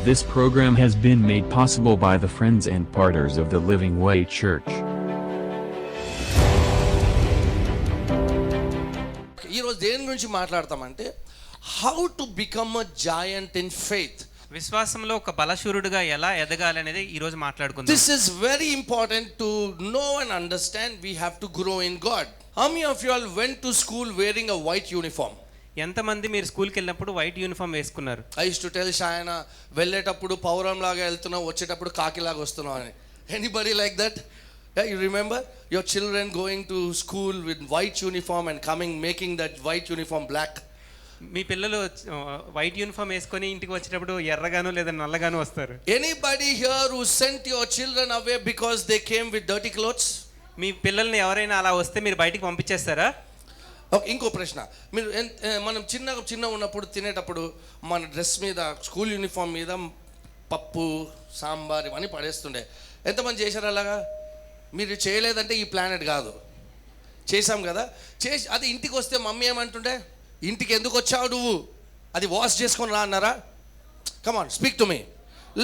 This program has been made possible by the friends and partners of the Living Way Church. ఈరోజు దేని గురించి మాట్లాడతామంటే how to become a giant in faith. విశ్వాసంలో ఒక బలశూరుడుగా ఎలా ఎదగాలి అనేది ఈ రోజు మాట్లాడుకుందాం. This is very important to know and understand. We have to grow in God. How many of you all went to school wearing a white uniform? ఎంతమంది మీరు స్కూల్కి వెళ్ళినప్పుడు వైట్ యూనిఫామ్ వేసుకున్నారు? I use to tell Shayana, వెళ్ళేటప్పుడు పౌరం లాగా వెళ్తున్నావు, వచ్చేటప్పుడు కాకిలాగా వస్తున్నావు అని. Anybody like that? You remember your children going to school with white uniform and coming making that white uniform black? మీ పిల్లలు వైట్ యూనిఫామ్ వేసుకొని ఇంటికి వచ్చేటప్పుడు ఎర్రగాను లేదా నల్లగాను వస్తారు. Anybody here who sent your children away because they came with dirty clothes? మీ పిల్లల్ని ఎవరైనా అలా వస్తే మీరు బయటికి పంపించేస్తారా? ఓకే, ఇంకో ప్రశ్న. మీరు మనం చిన్న ఉన్నప్పుడు తినేటప్పుడు మన డ్రెస్ మీద, స్కూల్ యూనిఫామ్ మీద పప్పు, సాంబార్ ఇవన్నీ పడేస్తుండే. ఎంతమంది చేశారు అలాగా? మీరు చేయలేదంటే ఈ ప్లానెట్ కాదు. చేసాం కదా. చేసి అది ఇంటికి వస్తే మమ్మీ ఏమంటుండే, ఇంటికి ఎందుకు వచ్చావు నువ్వు, అది వాష్ చేసుకొని రా అన్నారా? Come on speak to me.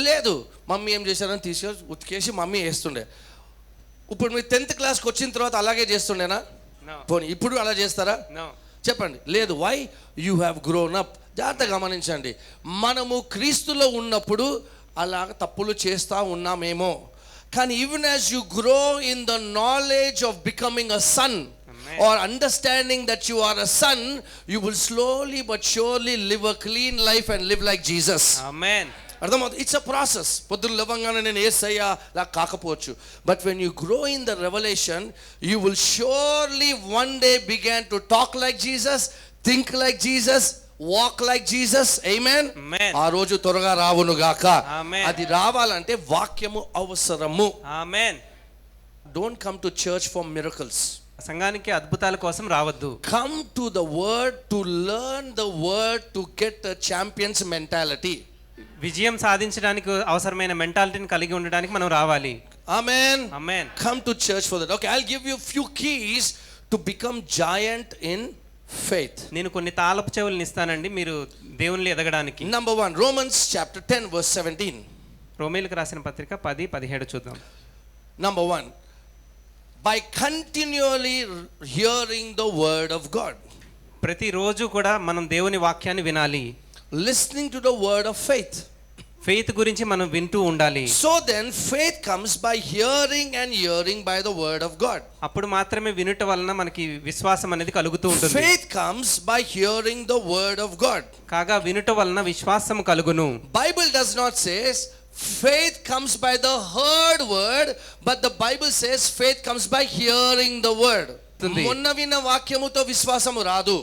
లేదు, మమ్మీ ఏం చేశారని తీసుకొని ఉతికేసి మమ్మీ వేస్తుండే. ఇప్పుడు మీరు 10th క్లాస్కి వచ్చిన తర్వాత అలాగే చేస్తుండేనా? పోనీ ఇప్పుడు అలా చేస్తారా? చెప్పండి. లేదు. Why? You have grown up. జాగ్రత్త గమనించండి. మనము క్రీస్తులో ఉన్నప్పుడు అలాగ తప్పులు చేస్తూ ఉన్నామేమో, కానీ even as you grow in the knowledge of becoming a son or understanding that you are a son, you will slowly but surely live a clean life and live like Jesus. Amen. అర్థమవుతుంది. It's a process. పొద్దున్న లేవగానే నేను యేసయ్యా లా కాకపోవచ్చు, but when you grow in the revolution you will surely one day began to talk like Jesus, think like Jesus, walk like Jesus. Amen. ఆ రోజు త్వరగా రావును గాక. అది రావాలంటే వాక్యము అవసరము. Amen. Don't come to church for miracles. సంఘానికి అద్భుతాల కోసం రావద్దు. Come to the word to learn the word to get a champions mentality. విజయం సాధించడానికి అవసరమైన మెంటాలిటీని కలిగి ఉండడానికి మనం రావాలి. ఆమేన్. ఆమేన్. Come to church for that. Okay, I'll give you few keys to become giant in faith. నేను కొన్ని తాళపు చెవులను ఇస్తానండి మీరు దేవునిలో ఎదగడానికి. Number 1, Romans chapter 10 verse 17. రోమీయులకు రాసిన పత్రిక 10:17 చూద్దాం. Number 1, by continually hearing the word of God. ప్రతిరోజు కూడా మనం దేవుని వాక్యాన్ని వినాలి. Listening to the word of faith. Faith గురించి మనం వింటూ ఉండాలి. So then faith comes by hearing and hearing by the word of God. అప్పుడు మాత్రమే వినుట వలన మనకి విశ్వాసం అనేది కలుగుతూ ఉంటుంది. Faith comes by hearing the word of God. కాగా వినుట వలన విశ్వాసం కలుగును. Bible does not say faith comes by the heard word, but the Bible says faith comes by hearing the word. మొన్న విన్న వాక్యముతో విశ్వాసము రాదు.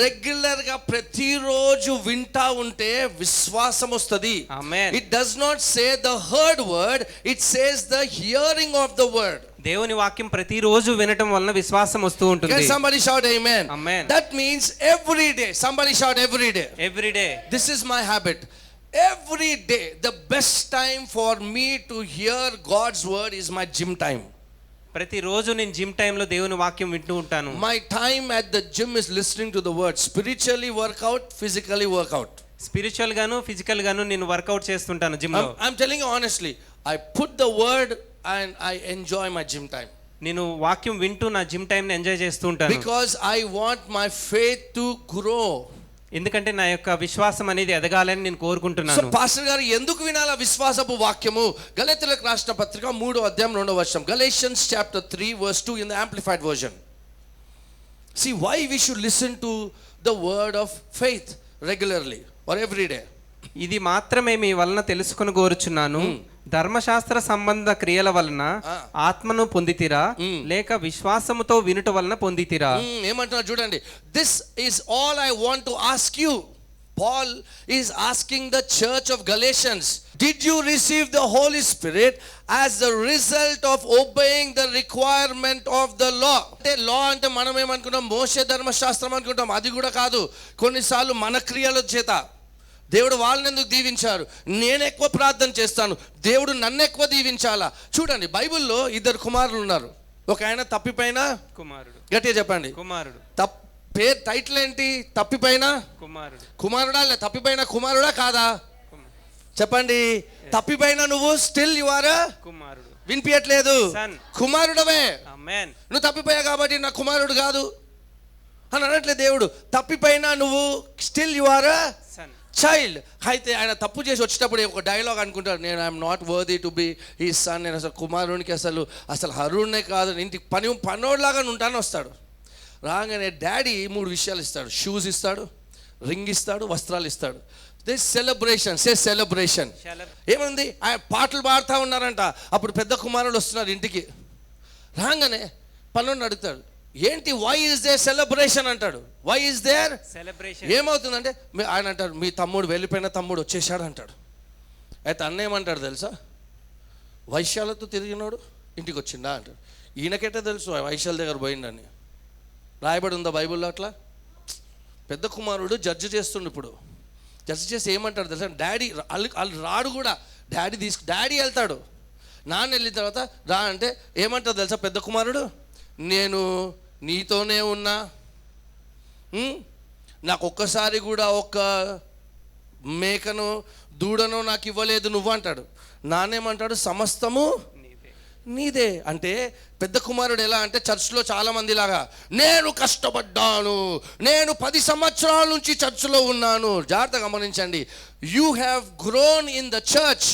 రెగ్యులర్ గా ప్రతిరోజు వింటా ఉంటే విశ్వాసం వస్తుంది. It does not say the heard word, it says the hearing of the word. దేవుని వాక్యం ప్రతిరోజు వినటం వలన విశ్వాసం వస్తూ ఉంటుంది. Can somebody shout amen? Amen. That means every day. Somebody shout every day. Every day. This is my habit. Every day the best time for me to hear God's word is my gym time. ప్రతిరోజు నేను gym టైంలో దేవుని వాక్యం వింటూ ఉంటాను. My time at the gym is listening to the word. Spiritually workout, physically workout. Spiritual గాను physical గాను నేను వర్కౌట్ చేస్తుంటాను జిమ్ లో. I'm telling you honestly, I put the word and I enjoy my gym time. నేను వాక్యం వింటూ నా gym time ని ఎంజాయ్ చేస్తూ ఉంటాను. Because I want my faith to grow. ఎందుకంటే నా యొక్క విశ్వాసం అనేది ఎదగాలని నేను కోరుకుంటున్నాను. సో పాస్టర్ గారు ఎందుకు వినాలా విశ్వాసపు వాక్యము? గలాతీయులకు రాసిన పత్రిక 3:2 Galatians chapter 3 verse 2 in the amplified version. See why we should listen to the word of faith regularly or every day. ఇది మాత్రమే మీ వలన తెలుసుకొని కోరుచున్నాను, ధర్మశాస్త్ర సంబంధ క్రియల వలన ఆత్మను పొందితిరా లేక విశ్వాసముతో వినుట వలన పొందితిరా? ఏమంటున్నారు చూడండి. This is all I want to ask you. Paul is asking the church of Galatians, did you receive the Holy Spirit as the result of obeying the requirement of the law? అంటే లా అంటే మనం ఏమనుకుంటాం, మోషే ధర్మశాస్త్రం అనుకుంటాం. అది కూడా కాదు. కొన్నిసార్లు మన క్రియల చేత దేవుడు వాళ్ళని ఎందుకు దీవించారు, నేను ఎక్కువ ప్రార్థన చేస్తాను, దేవుడు నన్ను ఎక్కువ దీవించాలా? చూడండి, బైబిల్లో 2 కుమారులు ఉన్నారు. ఒక ఆయన తప్పిపోయిన కుమారుడు. గట్టిగా చెప్పండి. కుమారుడు. పేరు టైటిల్ ఏంటి? తప్పిపోయిన కుమారుడు. కుమారుడా లే తప్పిపోయిన కుమారుడా కాదా? చెప్పండి, తప్పిపోయినా నువ్వు స్టిల్ యు ఆర్ కుమారుడు. వినిపించట్లేదు, Son. కుమారుడవే. ఆమేన్. నువ్వు తప్పిపోయా కాబట్టి నా కుమారుడు కాదు అని అనట్లేదు దేవుడు. తప్పిపోయినా నువ్వు still you are son. Child. అయితే ఆయన తప్పు చేసి వచ్చేటప్పుడు ఒక డైలాగ్ అనుకుంటాడు, నేను I'm not worthy to be ఈ సన్, నేను అసలు కుమారునికి అసలు హరుణ్నే కాదు, ఇంటికి పనోడ్లాగా ఉంటాను వస్తాడు. రాగానే డాడీ 3 విషయాలు ఇస్తాడు. షూస్ ఇస్తాడు, రింగ్ ఇస్తాడు, వస్త్రాలు ఇస్తాడు. This celebration, say celebration. ఏముంది, ఆయన పాటలు పాడుతూ ఉన్నారంట. అప్పుడు పెద్ద కుమారుడు వస్తున్నారు ఇంటికి. రాగానే పనులను అడుగుతాడు, ఏంటి, వై ఇస్ దేర్ సెలబ్రేషన్ అంటాడు. Why is there celebration. ఏమవుతుందంటే ఆయన అంటాడు, మీ తమ్ముడు వెళ్ళిపోయిన తమ్ముడు వచ్చేసాడు అంటాడు. అయితే అన్న ఏమంటాడు తెలుసా, వైశ్యాలతో తిరిగినాడు ఇంటికి వచ్చిందా అంటాడు. ఈయనకెట్టే తెలుసు వైశ్యాల దగ్గర పోయిండని, రాయబడి ఉందా బైబిల్లో అట్లా? పెద్ద కుమారుడు జడ్జి చేస్తుండు. ఇప్పుడు జడ్జి చేసి ఏమంటాడు తెలుసా, డాడీ వాళ్ళు రాడు కూడా, డాడీ వెళ్తాడు. నాన్న వెళ్ళిన తర్వాత రా అంటే ఏమంటాడు తెలుసా పెద్ద కుమారుడు, నేను నీతోనే ఉన్నా, నాకు ఒక్కసారి కూడా ఒక్క మేకను దూడను నాకు ఇవ్వలేదు నువ్వు అంటాడు. నాన్నేమంటాడు, సమస్తము నీదే. అంటే పెద్ద కుమారుడు ఎలా అంటే చర్చ్లో చాలామంది లాగా, నేను కష్టపడ్డాను, నేను 10 సంవత్సరాల నుంచి చర్చ్లో ఉన్నాను. జాగ్రత్తగా గమనించండి, you have grown in the church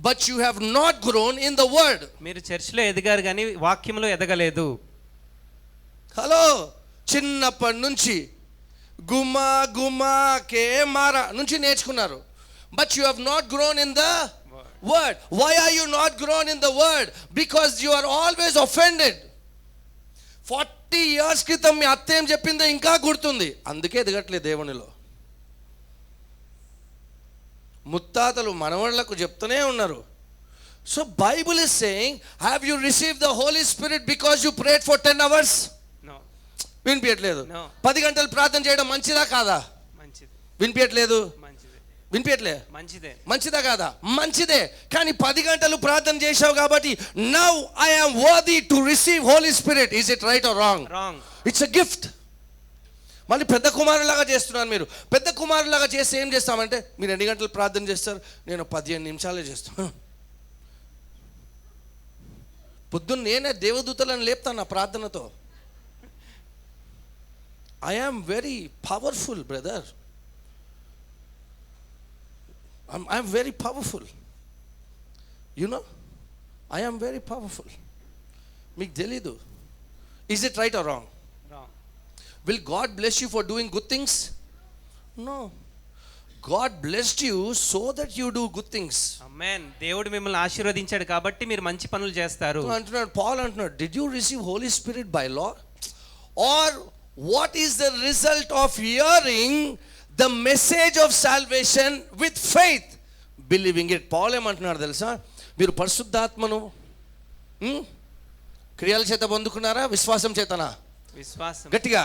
but you have not grown in the word. మీరు చర్చ్లో ఎదిగారు కానీ వాక్యంలో ఎదగలేదు. హలో, చిన్నప్పటి నుంచి గుమా గుమా కే మారా నుంచి నేర్చుకున్నారు. But you have not grown in the word. Why are you not grown in the word? Because you are always offended. 40 years క్రితం మీ అత్త ఏం చెప్పిందో ఇంకా గుర్తుంది, అందుకే ఎదగట్లేదు దేవునిలో. ముత్తాతలు మనవాళ్లకు చెప్తూనే ఉన్నారు. So Bible is saying, have you received the Holi Spirit because you prayed for 10 hours? వినిపించట్లేదు. 10 గంటలు ప్రార్థన చేయడం మంచిదా కాదా? మంచిది. వినిపించట్లేదు, వినిపించట్లే, మంచిదా కాదా? మంచిదే. కానీ 10 గంటలు ప్రార్థన చేశావు కాబట్టి now I am worthy to receive Holy Spirit. Is it right or wrong? It's a gift. మళ్ళీ పెద్ద కుమారులాగా చేస్తున్నాను. మీరు పెద్ద కుమారులాగా చేస్తే ఏం చేస్తామంటే, మీరు ఎన్ని గంటలు ప్రార్థన చేస్తారు? నేను 15 నిమిషాలే చేస్తాను. పొద్దున్న నేనే దేవదూతలను లేపుతాను నా ప్రార్థనతో. I am very powerful brother. I'm very powerful. You know, I am very powerful. మీకు తెలీదు. Is it right or wrong? Wrong. Will God bless you for doing good things? No. God blessed you so that you do good things. Amen. దేవుడు మిమ్మల్ని ఆశీర్వదించాడు కాబట్టి మీరు మంచి పనులు చేస్తారు అంటున్నాడు పాల్ అంటున్నాడు, did you receive Holy Spirit by law? Or what is the result of hearing the message of salvation with faith, believing it? Paul ఏమంటున్నాడు తెలుసా, మీరు పరిశుద్ధాత్మను క్రియల చేత పొందుకున్నారా, విశ్వాసం చేతనా? విశ్వాసం. గట్టిగా,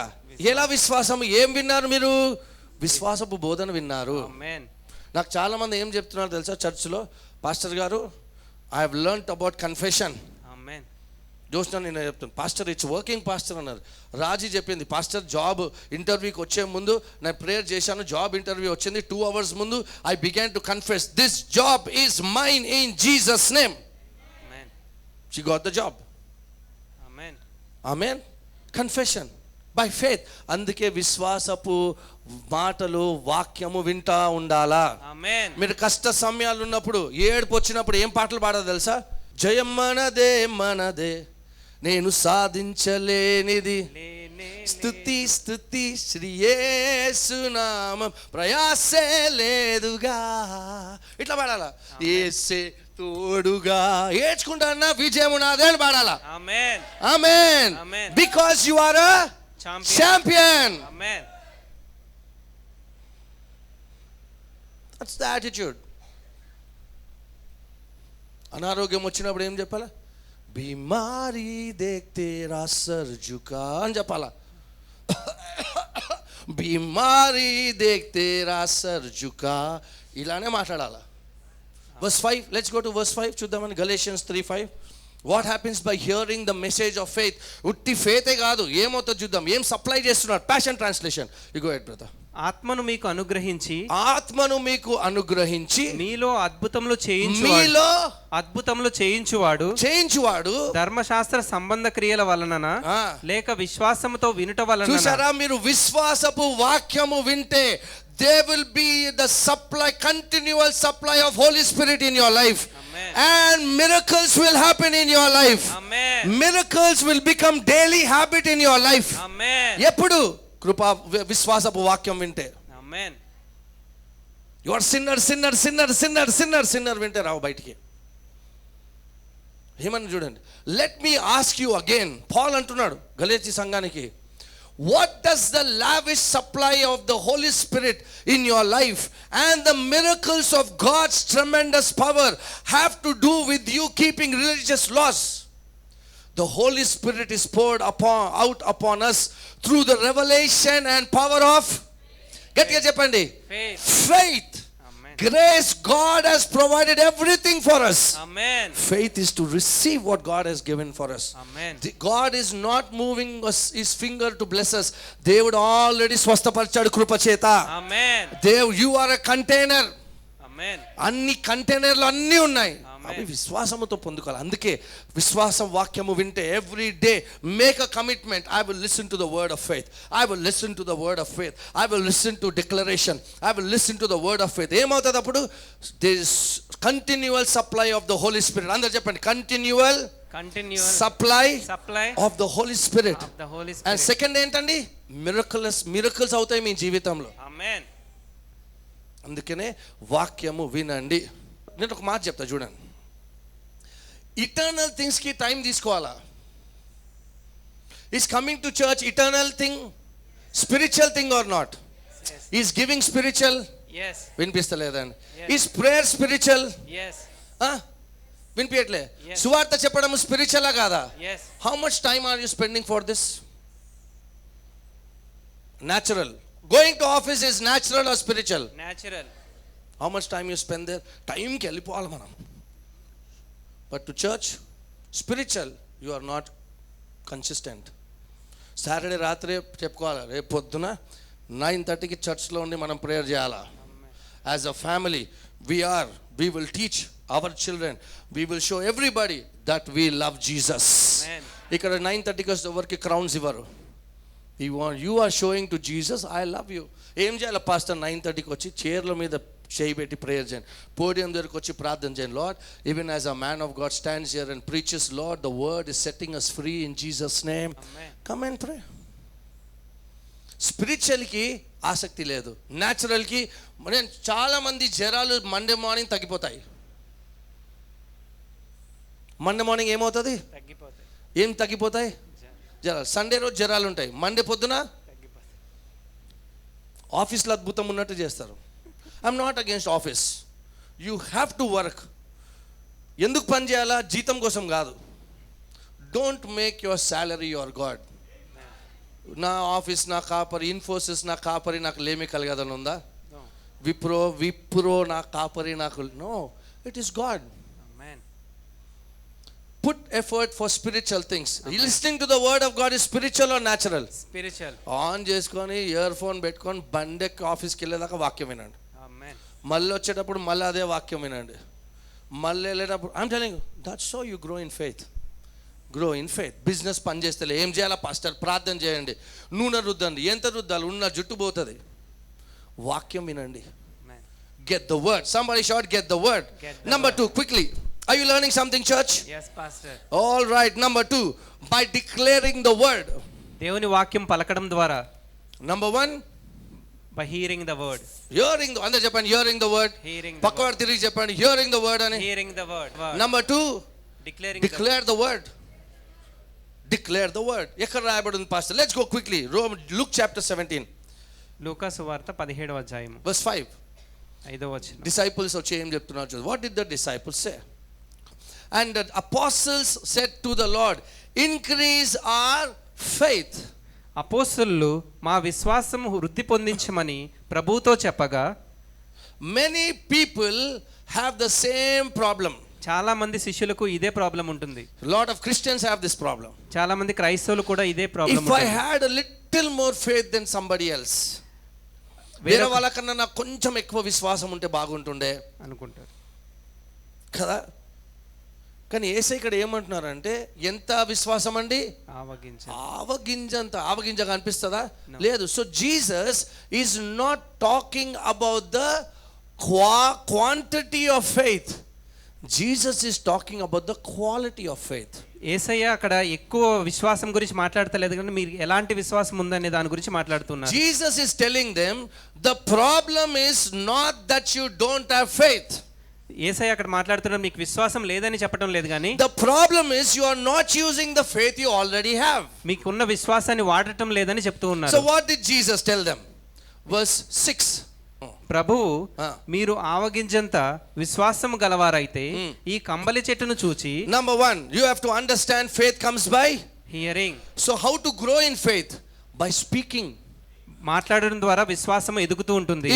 ఎలా విశ్వాసం? ఏం విన్నారు మీరు? విశ్వాసపు బోధన విన్నారు. నాకు చాలా మంది ఏం చెప్తున్నారు తెలుసా చర్చ్లో, పాస్టర్ గారు I have learned about confession. Joshna నేను చెప్తాను, పాస్టర్ ఇట్స్ వర్కింగ్ పాస్టర్ అన్నారు. రాజీ చెప్పింది, పాస్టర్ జాబ్ ఇంటర్వ్యూకి వచ్చే ముందు నేను ప్రేయర్ చేశాను, జాబ్ ఇంటర్వ్యూ వచ్చింది, 2 hours ముందు I began to confess this job is mine in Jesus name. She got the job. Amen. Confession by faith. అందుకే విశ్వాసపు మాటలు వాక్యము వింటా ఉండాలా. మీరు కష్ట సమయాలు ఉన్నప్పుడు, ఏడుపు వచ్చినప్పుడు ఏం పాటలు పాడాలి తెలుసా? జయం మనదే మనదే, నేను సాధించలేనిది, స్తుతి స్తుతి శ్రీ యేసు నామం, ప్రయాసే లేదుగా, ఇట్లా పాడాలా. యేసే తోడుగా, ఏడ్చుకుంటా విజయము నాదే అని పాడాలా. Amen. Amen. Because you are a champion. Amen. That's the attitude. అనారోగ్యం వచ్చినప్పుడు ఏం చెప్పాలా? బీమారీ దేఖ్తే రా సర్ జుకా అని చెప్పాలా. బీమారీ దేఖ్తే రా సర్ జుకా, ఇలానే మాట్లాడాలా. verse 5, let's go to verse 5 చూద్దామని. Galatians 3:5. What happens by hearing the message of faith? ఉట్టి ఫేతే కాదు, ఏమవుతుందో చూద్దాం. ఏం సప్లై చేస్తున్నారు? Passion translation. You go ahead brother. ఆత్మను మీకు అనుగ్రహించి మీలో అద్భుతములు చేయించువాడు ధర్మశాస్త్ర సంబంధ క్రియల వలన లేక విశ్వాసముతో వినుట వలన. చూసారా, మీరు విశ్వాసపు వాక్యము వింటే there will be the continual supply of Holy Spirit in your life. Amen. And miracles will happen in your life. Amen. Miracles will become daily habit in your life. Amen. ఎప్పుడు కృపా విశ్వాసపు వాక్యం వింటే. Amen. You are sinner వింటే రావు బయటికి. ఏమని చూడండి, let me ask you again. Paul అంటున్నాడు గలేతీ సంఘానికి, what does the lavish supply of the Holy Spirit in your life and the miracles of God's tremendous power have to do with you keeping religious laws? The Holy Spirit is poured out upon us through the revelation and power of, getiga cheppandi, faith. Grace. God has provided everything for us. Amen. Faith is to receive what God has given for us. Amen. God is not moving his finger to bless us. దేవుడు already స్వస్థపరిచాడు కృప చేత. Amen. You are a container. Amen. అన్ని కంటైనర్లు అన్నీ ఉన్నాయి. అవి విశ్వాసముతో పొందుకోవాలి. అందుకే విశ్వాస వాక్యము వింటే every day make a commitment. I will listen to the word of faith. I will listen to the word of faith. I will listen to declaration. I will listen to the word of faith. ఏమవుతుంది అప్పుడు? There is continual supply of the Holi Spirit. అందరూ చెప్పండి, continual supply of the Holi Spirit. And second ఏంటండి? Miracles అవుతాయి మీ జీవితంలో. ఆమేన్. అందుకనే వాక్యము వినండి. నేను ఒక మాట చెప్తా చూడండి. ఇటర్నల్ థింగ్స్ కి టైం తీసుకోవాలా? Is coming to church eternal thing, spiritual thing or not? Is giving spiritual? వినిపిస్తలేదండి. Is prayer spiritual? వినిపించట్లే. సువార్త చెప్పడం స్పిరిచువలా కాదా? How much time are you spending for this? Natural. Going to office is natural or spiritual? Natural. How much time you spend there? టైంకి వెళ్ళిపోవాలి మనం. But to church spiritual you are not consistent. Saturday రాత్రి చెప్పుకోవాలి, రేపు పొద్దున 9:30కి చర్చ్లో ఉండి మనం ప్రేయర్ చేయాలా? As a family we will teach our children, we will show everybody that we love Jesus. ఇక్కడ 9:30కి వచ్చే వరకు క్రౌన్స్ ఇవ్వరు. you are showing to Jesus I love you. ఏం చేయాలి పాస్టర్? 9:30కి వచ్చి చైర్ల మీద చేయి పెట్టి ప్రేయర్ చేయండి. పోడియం దగ్గరికి వచ్చి ప్రార్థన చేయండి. Lord, even as a man of God stands here and preaches, Lord, the word is setting us free in Jesus name. Amen. Come and pray. స్పిరిచువల్కి ఆసక్తి లేదు. న్యాచురల్కి చాలా మంది జ్వరాలు మండే మార్నింగ్ తగ్గిపోతాయి. మండే మార్నింగ్ ఏమవుతుంది? ఏం తగ్గిపోతాయి? జ్వరాలు. సండే రోజు జ్వరాలు ఉంటాయి, మండే పొద్దున ఆఫీస్లో అద్భుతం ఉన్నట్టు చేస్తారు. I'm not against office. You have to work. ఎందుకు పని చేయాలా? జీతం కోసం కాదు. Don't make your salary your God. నా ఆఫీస్ నా కాపరి, ఇన్ఫోసిస్ నా కాపరి, నాకు లేమి కలగదని ఉందా? విప్రో నా కాపరి నాకు. No, it is God. Put effort for spiritual things. Amen. Listening to the word of God is spiritual or natural? Spiritual. On చేసుకొని ఇయర్ ఫోన్ పెట్టుకొని బండెక్కి ఆఫీస్కి వెళ్ళేదాకా వాక్యం వినండి. మళ్ళీ వచ్చేటప్పుడు మళ్ళీ అదే వాక్యం వినండి. మళ్ళీ వెళ్ళేటప్పుడు I'm telling you, that's how you grow in faith. Grow in faith. Business పని చేస్తే ఏం చేయాలా పాస్టర్? ప్రార్థన చేయండి, నూనె రుద్దండి. ఎంత రుద్దాలి? ఉన్న జుట్టు పోతుంది. వాక్యం వినండి. Get the word. Somebody shot get the word. Number 2, quickly. Are you learning something, church? Yes, pastor. All right. Number 2, by declaring the word. దేవుని వాక్యం పలకడం ద్వారా. Number 1, by hearing the word. Hearing the, అందరూ చెప్పండి, hearing the word. పక్కవాడు తిరిగి చెప్పండి, hearing the word అని. Hearing the word. Number 2, declare the word. Declare the word. ఎక్కడ రాయబడి ఉంది pastor? Let's go quickly. Luke chapter 17. లూకా సువార్త 17వ అధ్యాయం verse 5. 5వ వచనం. Disciples వచ్చి ఏం చెప్తున్నారు? What did the disciples say? And the apostles said to the Lord, increase our faith. అపోస్తలులు మా విశ్వాసము వృద్ధి పొందించమని ప్రభువుతో చెప్పగా, many people have the same problem. చాలా మంది శిష్యులకు ఇదే ప్రాబ్లం ఉంటుంది. lot of Christians have this problem. చాలా మంది క్రైస్తవులు కూడా ఇదే problem. if I had a little more faith than somebody else, వేరే వాళ్ళకన్నా నాకు కొంచెం ఎక్కువ విశ్వాసం ఉంటే బాగుంటుండే అనుకుంటారు కదా. కానీ యేసయ్య ఇక్కడ ఏమంటున్నారంటే ఎంత విశ్వాసం అండి, ఆవగింజగా అనిపిస్తుందా? లేదు. So Jesus is not talking about the quantity of faith, Jesus is talking about the quality of faith. Yesayya అక్కడ ఎక్కువ విశ్వాసం గురించి మాట్లాడతలేదు, కానీ మీరు ఎలాంటి విశ్వాసం ఉందనే దాని గురించి మాట్లాడుతున్నారు. Jesus is telling them the problem is not that you don't have faith. Yesayya అక్కడ మాట్లాడుతున్నారు మీకు విశ్వాసం లేదని చెప్పడం లేదు, కానీ the problem is you are not using the faith you already have. మీకున్న విశ్వాసాన్ని వాడటం లేదని చెప్తూ ఉన్నారు. So what did Jesus tell them? Verse 6. ప్రభువు మీరు ఆవగింజంత విశ్వాసము గలవారైతే ఈ కంబలి చెట్టును చూచి. Number 1, you have to understand faith comes by hearing. So how to grow in faith? By speaking. మాట్లాడడం ద్వారా విశ్వాసం ఎదుగుతూ ఉంటుంది.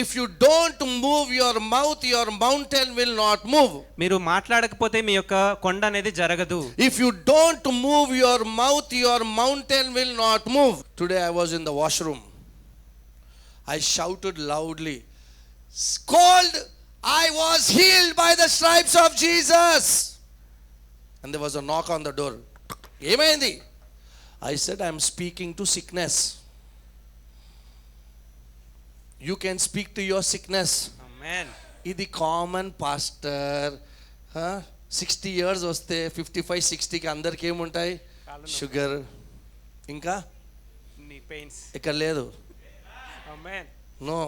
If you don't move your mouth, your mountain will not move. మీరు మాట్లాడకపోతే మీ యొక్క కొండ అనేది జరగదు. If you don't move your mouth, your mountain will not move. Today I was in the washroom. I shouted loudly, called, I was healed by the stripes of Jesus. And there was a knock on the door. ఏమైంది? I said, I am speaking to sickness. You can speak to your sickness. Amen. ఇది common pastor. 60 years వస్తే 55-60 కి అందరికి ఏముంటాయి? Sugar, ఇంకా pains. ఇక్కడ లేదు. Amen. No.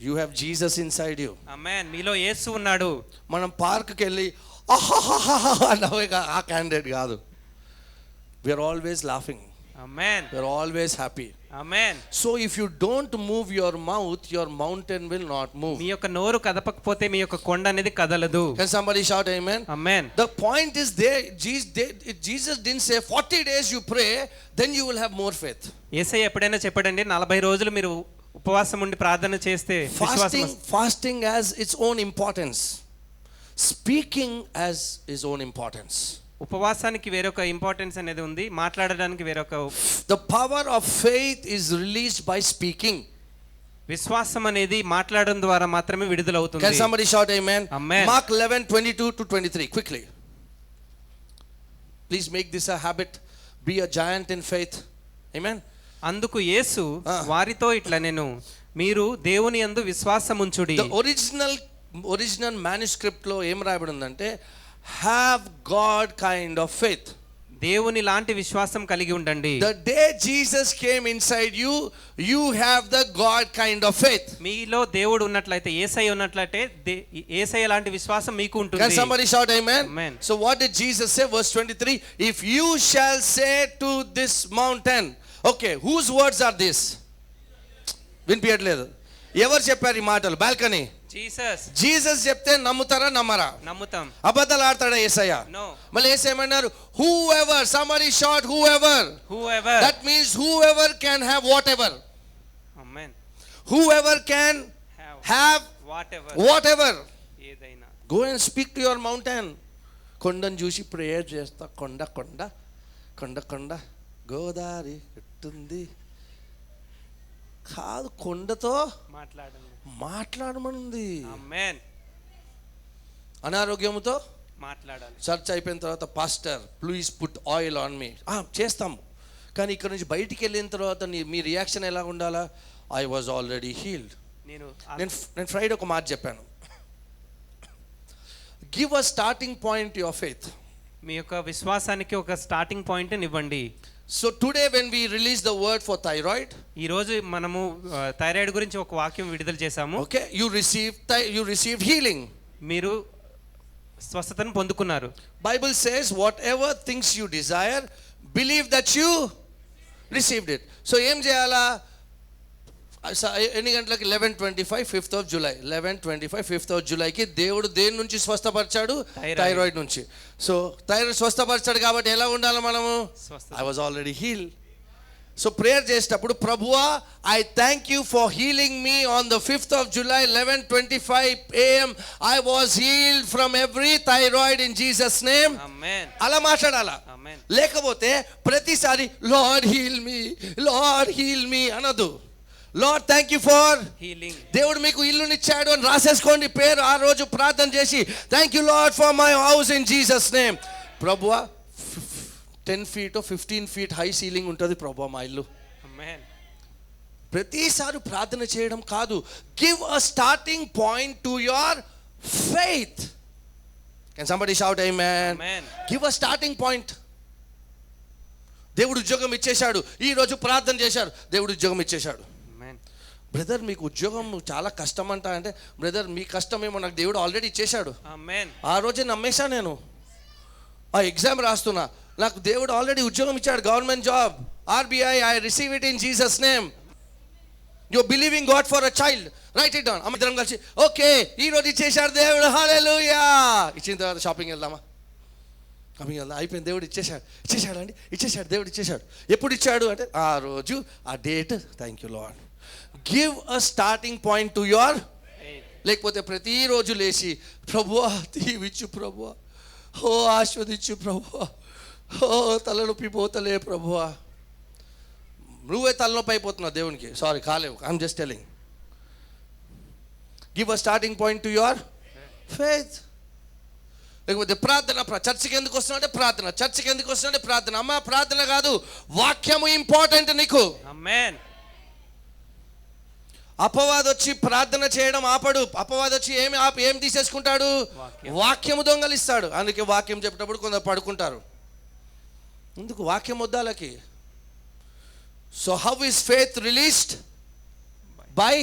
You have Jesus inside you. Amen. మీలో యేసు ఉన్నాడు. మనం పార్క్కి వెళ్ళి ఆ క్యాండిడేట్ కాదు. We are always laughing. Amen. We are always happy. Amen. So if you don't move your mouth, your mountain will not move. మీ యొక్క నోరు కదపకపోతే మీ యొక్క కొండ అనేది కదలదు. Can somebody shout amen? Amen. The point is there, Jesus didn't say 40 days you pray, then you will have more faith. యేసయ్య ఎప్పుడైనా చెప్పాడండి 40 రోజులు మీరు ఉపవాసం ఉండి ప్రార్థన చేస్తే Fasting has its own importance. Speaking has its own importance. ఉపవాసానికి వేరొక importance అనేది ఉంది, మాట్లాడడానికి వేరొక. The power of faith is released by speaking. విశ్వాసం అనేది మాట్లాడడం ద్వారా మాత్రమే విడుదల అవుతుంది. Can somebody shout amen? Amen. Mark 11:22-23 quickly. Please make this a habit. Be a giant in faith. Amen. అందుకు యేసు వారితో ఇట్లా నేను మీరు దేవుని యందు విశ్వాసం ఉంచుడి. The original manuscript లో ఏం రాయబడి ఉందంటే have God kind of faith. దేవుని లాంటి విశ్వాసం కలిగి ఉండండి. The day Jesus came inside you, you have the God kind of faith. మీలో దేవుడు ఉన్నట్లయితే, యేసయ్య ఉన్నట్లయితే యేసయ్య లాంటి విశ్వాసం మీకు ఉంటుంది. Can somebody shout amen? Amen. So what did Jesus say? Verse 23, if you shall say to this mountain. Okay, whose words are this? వినిపించట్లేదు. ఎవరు చెప్పారు ఈ మాటలు? బాల్కనీ. జీసస్ చెప్తే నమ్ముతారా నమ్మరా? నమ్ముతాం. అబద్ధాలు ఆడతాడా యేసయ్య? నో. మళ్ళీ యేసయ్య ఏమన్నారు? whoever, somebody shout whoever. That means whoever can have whatever. Amen. Whoever can have whatever. ఏదైనా. Go and speak to your mountain. కొండను చూసి ప్రేయర్ చేస్తా, కొండ కొండ కొండ కొండ గోదావరి ఎట్టుంది కాదు, కొండతో మాట్లాడమనుంది. ఆమేన్. అనారోగ్యముతో మాట్లాడాలి. చర్చ్ అయిపోయిన తర్వాత pastor please put oil on me చేస్తాము, కానీ ఇక్కడ నుంచి బయటికి వెళ్ళిన తర్వాత మీ రియాక్షన్ ఎలా ఉండాలా? I was already healed. నేను ఫ్రైడే ఒక మాట చెప్పాను, give a starting point your faith. మీ యొక్క విశ్వాసానికి ఒక స్టార్టింగ్ పాయింట్ ఇవ్వండి. So today when we release the word for thyroid, ఈ రోజు మనము థైరాయిడ్ గురించి ఒక వాక్యం విడుదల చేశాము. Okay, you received healing. మీరు స్వస్థతను పొందుకున్నారు. Bible says whatever things you desire, believe that you received it. So ఏం చేయాలా? ఎన్ని గంటలకి? 11:25 5th of July. 11:25 5th of July కి దేవుడు దేని నుంచి స్వస్థపరిచాడు? థైరాయిడ్ నుంచి. సో థైరాయిడ్ స్వస్థపరిచాడు కాబట్టి ఎలా ఉండాలి మనము? I was already heal. So prayer చేసేటప్పుడు, ప్రభువా I thank you for healing me on the 5th of July 11:25 AM. I was healed from every thyroid in Jesus name. Amen. అలా మాట్లాడాలా. లేకపోతే ప్రతిసారి lord heal me, lord heal me అనదు. Lord thank you for healing. దేవుడు మీకు ఇల్లునిచ్చాడు అని రాసేసుకోండి పేరు. ఆ రోజు ప్రార్థన చేసి thank you lord for my house in Jesus name. ప్రభువా 10 feet 15 feet హై సీలింగ్ ఉంటుంది ప్రభువా మా ఇల్లు. ఆమేన్. ప్రతిసారి ప్రార్థన చేయడం కాదు. Give a starting point to your faith. Can somebody shout amen? Give a starting point. దేవుడు ఉద్యోగం ఇచ్చేశాడు, ఈ రోజు ప్రార్థన చేశారు, దేవుడు ఉద్యోగం ఇచ్చేశాడు. బ్రదర్ మీకు ఉద్యోగం చాలా కష్టం అంట అంటే, బ్రదర్ మీ కష్టమేమో నాకు దేవుడు ఆల్రెడీ ఇచ్చేశాడు. ఆ రోజే నమ్మేశా నేను. ఆ ఎగ్జామ్ రాస్తున్నా, నాకు దేవుడు ఆల్రెడీ ఉద్యోగం ఇచ్చాడు, government job, RBI. I receive it in Jesus name. You believing God for a child, right it down. ఇద్దరం కలిసి ఓకే ఈ రోజు ఇచ్చేశాడు దేవుడు, హల్లెలూయా. ఇచ్చిన తర్వాత షాపింగ్ వెళ్దామా? షాపింగ్ వెళ్దాం, అయిపోయింది, దేవుడు ఇచ్చేశాడు అండి, ఇచ్చేశాడు, దేవుడు ఇచ్చేశాడు. ఎప్పుడు ఇచ్చాడు అంటే ఆ రోజు, ఆ date. Thank you lord. Give a starting point to your. లేకపోతే ప్రతిరోజు లేచి ప్రభువా దీవిచ్చు ప్రభువా, ఓ ఆస్వాదించు ప్రభువా, ఓ తలనొప్పి పోతలే ప్రభువా. నువ్వే తలనొప్పి అయిపోతున్నావు దేవునికి. సారీ కాలేవు, I'm just telling. Give a starting point to your faith. లేకపోతే ప్రార్థన, చర్చికి ఎందుకు వస్తున్నావు అంటే ప్రార్థన, చర్చికి ఎందుకు వస్తున్నావు అంటే ప్రార్థన. అమ్మ ప్రార్థన కాదు, వాక్యము ఇంపార్టెంట్ నీకు. ఆమేన్. అపవాది వచ్చి ప్రార్థన చేయడం ఆపడు. అపవాది వచ్చి ఏం తీసేసుకుంటాడు? వాక్యము దొంగలిస్తాడు. అందుకే వాక్యం చెప్పేటప్పుడు కొందరు పడుకుంటారు. ఎందుకు? వాక్యం వద్దాలకి. So how is faith released? By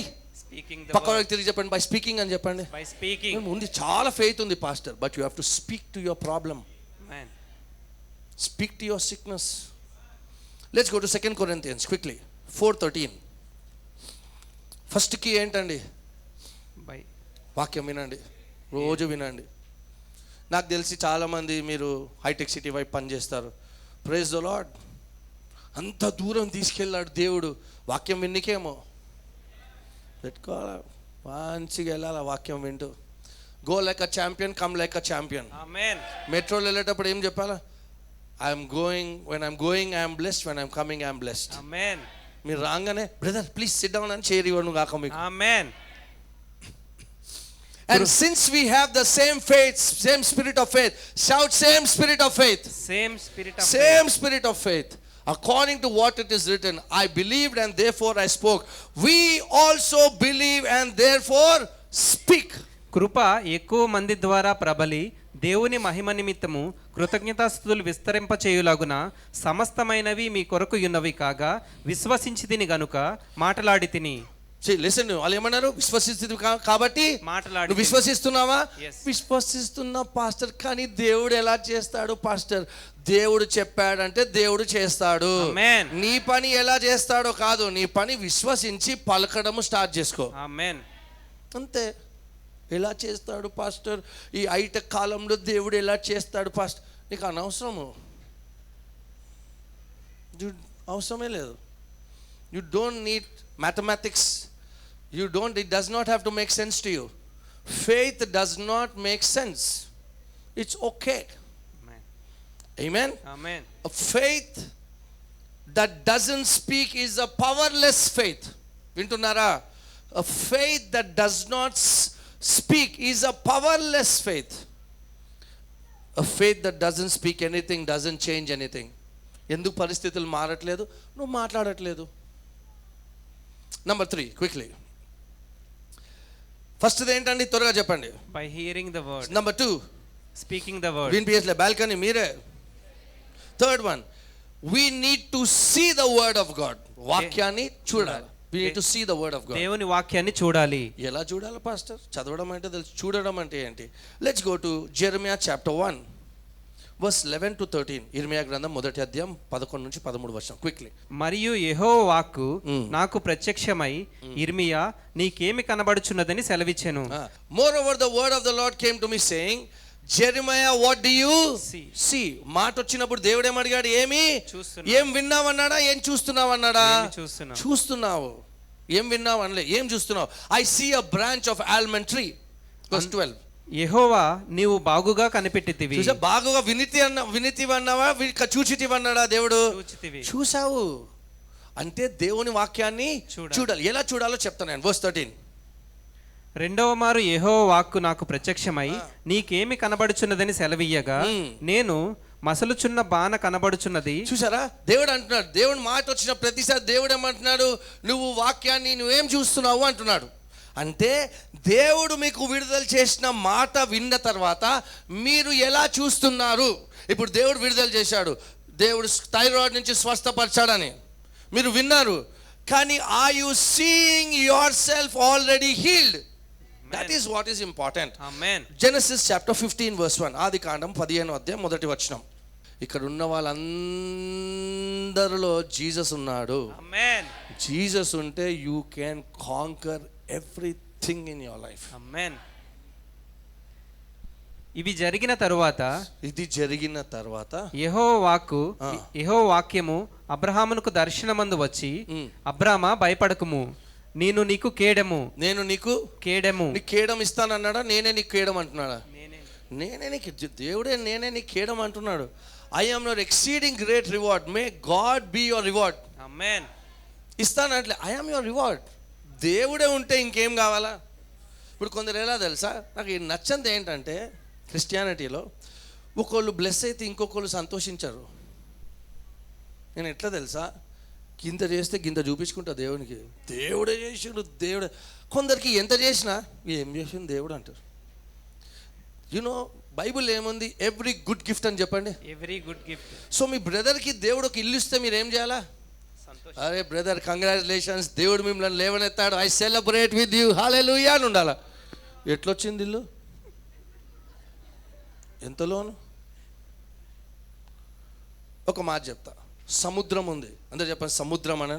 speaking. పక్కన తిరిగి చెప్పండి, బై స్పీకింగ్ అని చెప్పండి. By speaking. ఉంది, చాలా ఫెయిత్ ఉంది pastor, but you have to speak to your problem. Amen. Speak to your sickness. Let's go to 2 Corinthians quickly 4:13. First key ఏంటండి? By వాక్యం వినండి, రోజు వినండి. నాకు తెలిసి చాలామంది మీరు హైటెక్ సిటీ వైపు పనిచేస్తారు. Praise the Lord. అంత దూరం తీసుకెళ్ళాడు దేవుడు వాక్యం విన్నికేమో. పెట్టుకోవాలా, మంచిగా వెళ్ళాలి వాక్యం వింటూ. Go like a champion, come like a champion. Amen. మెట్రోలో వెళ్ళేటప్పుడు ఏం చెప్పాలా? I'm going I'm blessed, when I'm coming I'm blessed. Amen. మీరు రాగానే బ్రదర్ ప్లీజ్ సిట్ డౌన్ అని చైర్ ఇవ్వను కాక మీకు. ఆమేన్. And since we have the same faith, same spirit of faith, shout same spirit of faith. Same spirit of Same spirit of faith. According to what it is written, I believed and therefore I spoke. We also believe and therefore speak. కృప ఎక్కువ మంది ద్వారా ప్రబలి దేవుని మహిమ నిమిత్తము కృతజ్ఞతాస్తుతులు విస్తరింపచేయులాగున సమస్తమైనవి మీ కొరకు ఉన్నవి కాగా విశ్వసించితిని గనుక మాటలాడి తిని. Listen, వాళ్ళు ఏమన్నారు? విశ్వసిస్తు కాబట్టి మాట్లాడు. నువ్వు విశ్వసిస్తున్నావా? విశ్వసిస్తున్నా పాస్టర్, కానీ దేవుడు ఎలా చేస్తాడు పాస్టర్? దేవుడు చెప్పాడంటే దేవుడు చేస్తాడు. నీ పని ఎలా చేస్తాడో కాదు, నీ పని విశ్వసించి పలకడము స్టార్ట్ చేసుకో. ఆమేన్. అంతే. ఎలా చేస్తాడు పాస్టర్? ఈ హైటెక్ కాలంలో దేవుడు ఎలా చేస్తాడు పాస్టర్? నీకు అనవసరము, అవసరమే లేదు. You don't need mathematics. It does not have to make sense to you. Faith does not make sense. It's okay. Amen. Amen. A faith that doesn't speak is a powerless faith. Vintunara? A faith that does not speak is a powerless faith. A faith that doesn't speak anything doesn't change anything. ఎందుకు పరిస్థితులు మారట్లేదు? నువ్వు మాట్లాడట్లేదు. Number 3 quickly. First ఏంటండి? త్వరగా చెప్పండి. By hearing the word. Number 2 speaking the word. విన్పియట్లే, balcony మీరే. Third one, we need to see the word of God. వాక్యాన్ని చూడాలి. we need to see the word of God. దేవుని వాక్యాన్ని చూడాలి. ఎలా చూడాలి పాస్టర్? చదవడం అంటే తెలుసు, చూడడం అంటే ఏంటి? Let's go to జెరమియా chapter 1 verse 11 to 13. ఇర్మియా గ్రంథం 1వ అధ్యాయం 11 నుంచి 13 వచనం క్విక్లీ. మరియు యెహోవా వాక్కు నాకు ప్రత్యక్షమై ఇర్మియా నీకేమి కనబడుచున్నదని సెలవిచ్చెను. Moreover the word of the Lord came to me saying, Jeremiah, what do you see? మాట వచ్చినప్పుడు దేవుడు ఏం అడిగాడు? ఏం విన్నావన్నాడా? ఏం చూస్తున్నావన్నాడా? చూస్తున్నావు. ఏం విన్నావు అనలే, ఏం చూస్తున్నావు? I see a branch of almond tree. verse 12. యెహోవా నీవు బాగుగా కనిపెట్టితివి. బాగుగా వినితివన్నావా? చూచితివన్నాడా దేవుడు? చూసావు. అంటే దేవుని వాక్యాన్ని చూడాలి. ఎలా చూడాలో చెప్తాను నేను. వర్స్ 13. రెండవ మారు యెహోవా వాక్కు నాకు ప్రత్యక్షమై నీకేమి కనబడుచున్నదని సెలవీయగా నేను మసలుచున్న బాణ కనబడుచున్నది. చూసారా, దేవుడు అంటున్నాడు, దేవుని మాట వచ్చిన ప్రతిసారి దేవుడు ఏమంటున్నాడు, నువ్వు వాక్యాన్ని నువ్వేం చూస్తున్నావు అంటున్నాడు. అంటే దేవుడు మీకు విడుదల చేసిన మాట విన్న తర్వాత మీరు ఎలా చూస్తున్నారు. ఇప్పుడు దేవుడు విడుదల చేశాడు, దేవుడు థైరాయిడ్ నుంచి స్వస్థపరచాడని మీరు విన్నారు, కానీ are you seeing yourself already healed? That is what is important. Amen. Genesis chapter 15 verse 1. ఆది కాండం 15వ అధ్యాయం మొదటి వచనం. ఇక్కడ ఉన్న వాళ్ళందరిలో జీసస్ ఉన్నాడు. ఆమేన్. జీసస్ ఉంటే you can conquer everything in your life. Amen. ఇవి జరిగిన తరువాత, ఇది జరిగిన తర్వాత యెహోవా వాక్యము అబ్రహామునకు దర్శనమందు వచ్చి, అబ్రామా భయపడకుము, నేను నీకు కేడము. నేను నీకు కేడము. నీకు కేడం ఇస్తానన్నాడా? నేనే నీకు కేడం అంటున్నాడా? నేనే నీకు, దేవుడే నేనే నీకు కేడం అంటున్నాడు. I am your exceeding great reward, may God be your reward. Amen. ఇస్తానట్లే, ఐ ఆమ్ యువర్ రివార్డ్. దేవుడే ఉంటే ఇంకేం కావాలా? ఇప్పుడు కొందరు ఎలా తెలుసా, నాకు ఈ నచ్చంది ఏంటంటే క్రిస్టియానిటీలో ఒకళ్ళు బ్లెస్ అయితే ఇంకొకళ్ళు సంతోషించరు. నేను ఎట్లా తెలుసా, గింత చేస్తే గింత చూపించుకుంటా దేవునికి, దేవుడే చేసిండు దేవుడే. కొందరికి ఎంత చేసినా ఏం చేసిండు దేవుడు అంటారు. యునో బైబిల్ ఏముంది, ఎవ్రీ గుడ్ గిఫ్ట్ అని చెప్పండి. Every good gift. సో మీ బ్రదర్కి దేవుడు ఒక ఇల్లు ఇస్తే మీరు ఏం చేయాలా? అరే బ్రదర్ కంగ్రాచులేషన్స్, దేవుడు మిమ్మల్ని లేవనెత్తాడు, ఐ సెలబ్రేట్ విత్ యూ, హల్లెలూయా అని ఉండాలా. ఎట్లొచ్చింది ఇల్లు? ఎంతలోను? ఒక మాట చెప్తా, సముద్రం ఉంది, అందరూ చెప్పండి సముద్రం అని.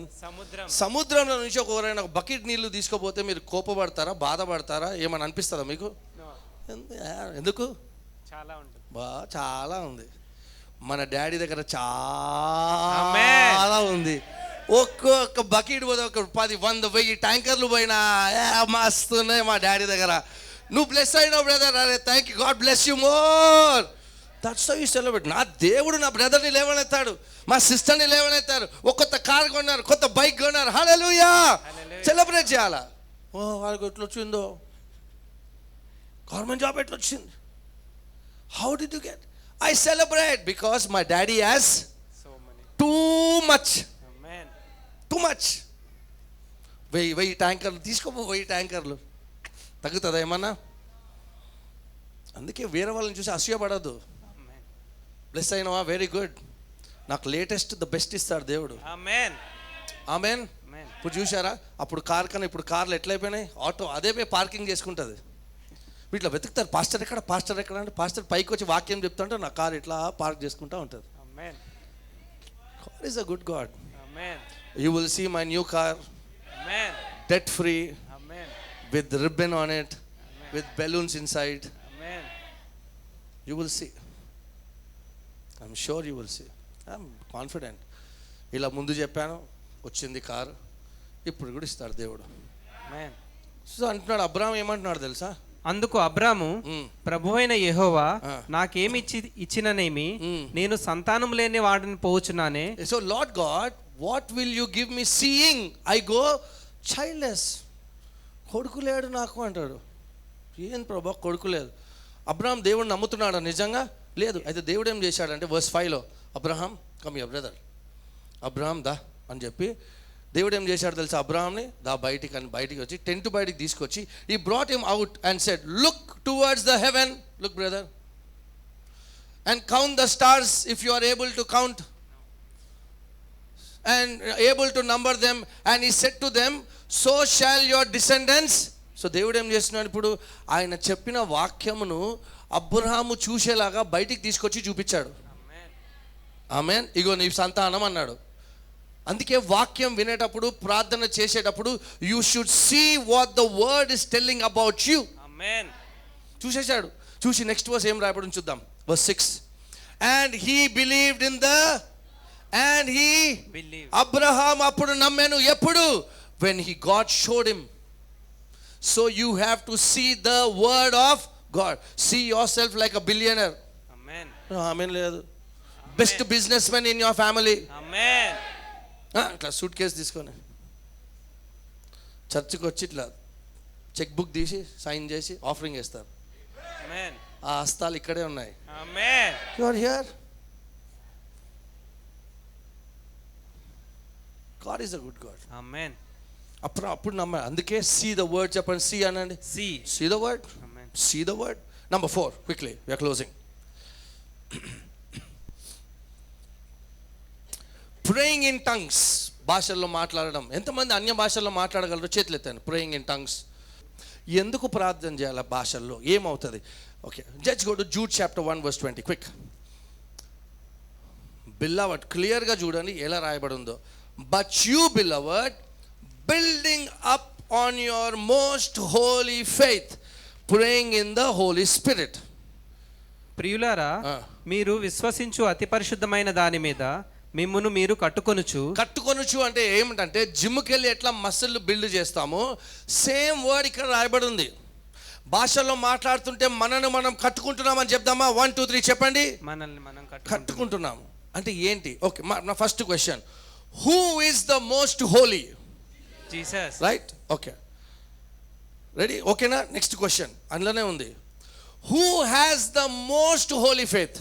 సముద్రంలో నుంచి ఎవరైనా ఒక బకెట్ నీళ్లు తీసుకోపోతే మీరు కోపపడతారా, బాధపడతారా, ఏమని అనిపిస్తుందా మీకు? ఎందుకు? చాలా ఉంది. మన డాడీ దగ్గర చాలా ఉంది. ఒక్కొక్క బకెట్ పోతే ఒక 10, 100, 1000 ట్యాంకర్లు పోయినా మస్తున్నాయి మా డాడీ దగ్గర. నువ్వు బ్లెస్ అయినావు బ్రదర్, అరే thank you, God bless you more. That's how you celebrate. నా దేవుడు నా బ్రదర్ని లేవనెత్తాడు, మా సిస్టర్ని లేవనెత్తారు, ఒక కొత్త కార్ కొన్నారు, కొత్త బైక్ కొన్నారు, హల్లెలూయా. సెలబ్రేట్ చేయాలా? ఓ వాళ్ళకి ఎట్లా వచ్చిందో, గవర్నమెంట్ జాబ్ ఎట్లా వచ్చింది, how did you get? I celebrate because my daddy has too much. 1000 ట్యాంకర్లు తీసుకోపో, 1000 ట్యాంకర్లు తగ్గుతుందా ఏమన్నా? అందుకే వేరే వాళ్ళని చూసి అసూయపడద్దు. బ్లెస్ అయినవా, వెరీ గుడ్, నాకు లేటెస్ట్ ద బెస్ట్ ఇస్తాడు దేవుడు. ఆమేన్. ఆమేన్. ఇప్పుడు చూసారా, అప్పుడు కార్ కన్నా ఇప్పుడు కార్లు ఎట్లయిపోయినాయి, ఆటో అదే పోయి పార్కింగ్ చేసుకుంటుంది. వీటిలో వెతుకుతారు, పాస్టర్ ఎక్కడ అంటే పాస్టర్ పైకి వచ్చి వాక్యం చెప్తుంటే నా కార్ ఇట్లా పార్క్ చేసుకుంటూ ఉంటుంది. God is a good God. You will see my new car, amen, debt free, amen, with ribbon on it, amen, with balloons inside, amen. You will see, I'm sure you will see, I'm confident. ఇలా ముందు చెప్పాను, వచ్చింది car, ఇప్పుడు కూడా ఇస్తాడు దేవుడు. ఆమేన్. So అంటున్నాడు అబ్రాహాం, ఏమంటున్నాడు తెలుసా? అందుకు అబ్రాము, ప్రభువైన యెహోవా నాకేమి ఇచ్చిననేమి, నేను సంతానం లేని వాడిని పోవచ్చున్నానే. So lord God, what will you give me seeing I go childless? కొడుకు లేడు నాకు అంటాడు. ఏం ప్రభా కొడుకు లేదు? అబ్రహాం దేవుడు నమ్ముతున్నాడా నిజంగా? లేదు. అయితే దేవుడు ఏం చేశాడంటే verse 5లో, Abraham come here brother, Abraham దా అని చెప్పి దేవుడు ఏం చేశాడు తెలుసా? అబ్రహాంని దా బయటికి వచ్చి టెంట్ బయటికి తీసుకొచ్చి he brought him out and said, look towards the heaven, look brother, and count the stars if you are able to count and able to number them, and he said to them, so shall your descendants. So దేవుడు ఏం చేస్తున్నాడు ఇప్పుడు? ఆయన చెప్పిన వాక్యమును అబ్రహాము చూసేలాగా బయటికి తీసుకొచ్చి చూపించాడు. ఆమేన్. ఇగో నీ సంతానం అన్నాడు. అందుకే వాక్యం వినేటప్పుడు, ప్రార్థన చేసేటప్పుడు you should see what the word is telling about you. Amen. చూసేశాడు. చూసి నెక్స్ట్ వర్స్ ఏం రాయబడింది చూద్దాం. verse 6, and he believed in the, and he believed. Abraham అప్పుడు నమ్మాను. ఎప్పుడు? when he God showed him. so you have to see the word of God. see yourself like a billionaire. amen. amen లేదు. best businessman in your family. amen. ఇట్లా suitcase తీసుకొని చర్చికి వచ్చి ఇట్లా cheque book తీసి sign చేసి offering వేస్తారు. Amen. ఆ హస్తాలు ఇక్కడే ఉన్నాయి. Amen. You are here. God is a good God. Amen. అప్పుడు నమ్మ. అందుకే సీ ద వర్డ్ చెప్పండి. సీ అనండి. See the word. Amen. See the word. Number 4 quickly, we are closing. Praying in tongues. భాషల్లో మాట్లాడడం. ఎంతమంది అన్య భాషల్లో మాట్లాడగలరు? చేతులు ఎత్తండి. Praying in tongues. ఎందుకు ప్రార్థన చేయాలి భాషల్లో? ఏమవుతుంది? Okay, just go to Jude chapter 1 verse 20 quick. Beloved, క్లియర్గా చూడండి ఎలా రాయబడి ఉందో. But you beloved building up on your most holy faith praying in the Holi spirit. ప్రియులారా, మీరు విశ్వసించు అతి పరిశుద్ధమైన దాని మీద మిమ్మును మీరు కట్టుకొనుచు అంటే ఏమిటంటే జిమ్కి వెళ్ళి ఎట్లా మసిల్ బిల్డ్ చేస్తామో సేమ్ వర్డ్ ఇక్కడ రాయబడి ఉంది. భాషల్లో మాట్లాడుతుంటే మనను మనం కట్టుకుంటున్నామని చెప్దామా? 1 2 3 చెప్పండి. మనల్ని మనం కట్టుకుంటున్నాము అంటే ఏంటి? ఓకే, నా first question, who is the most Holi? Jesus. Right, okay, ready, ఓకేనా? నెక్స్ట్ క్వశ్చన్ అందులోనే ఉంది. Who has the most holy faith?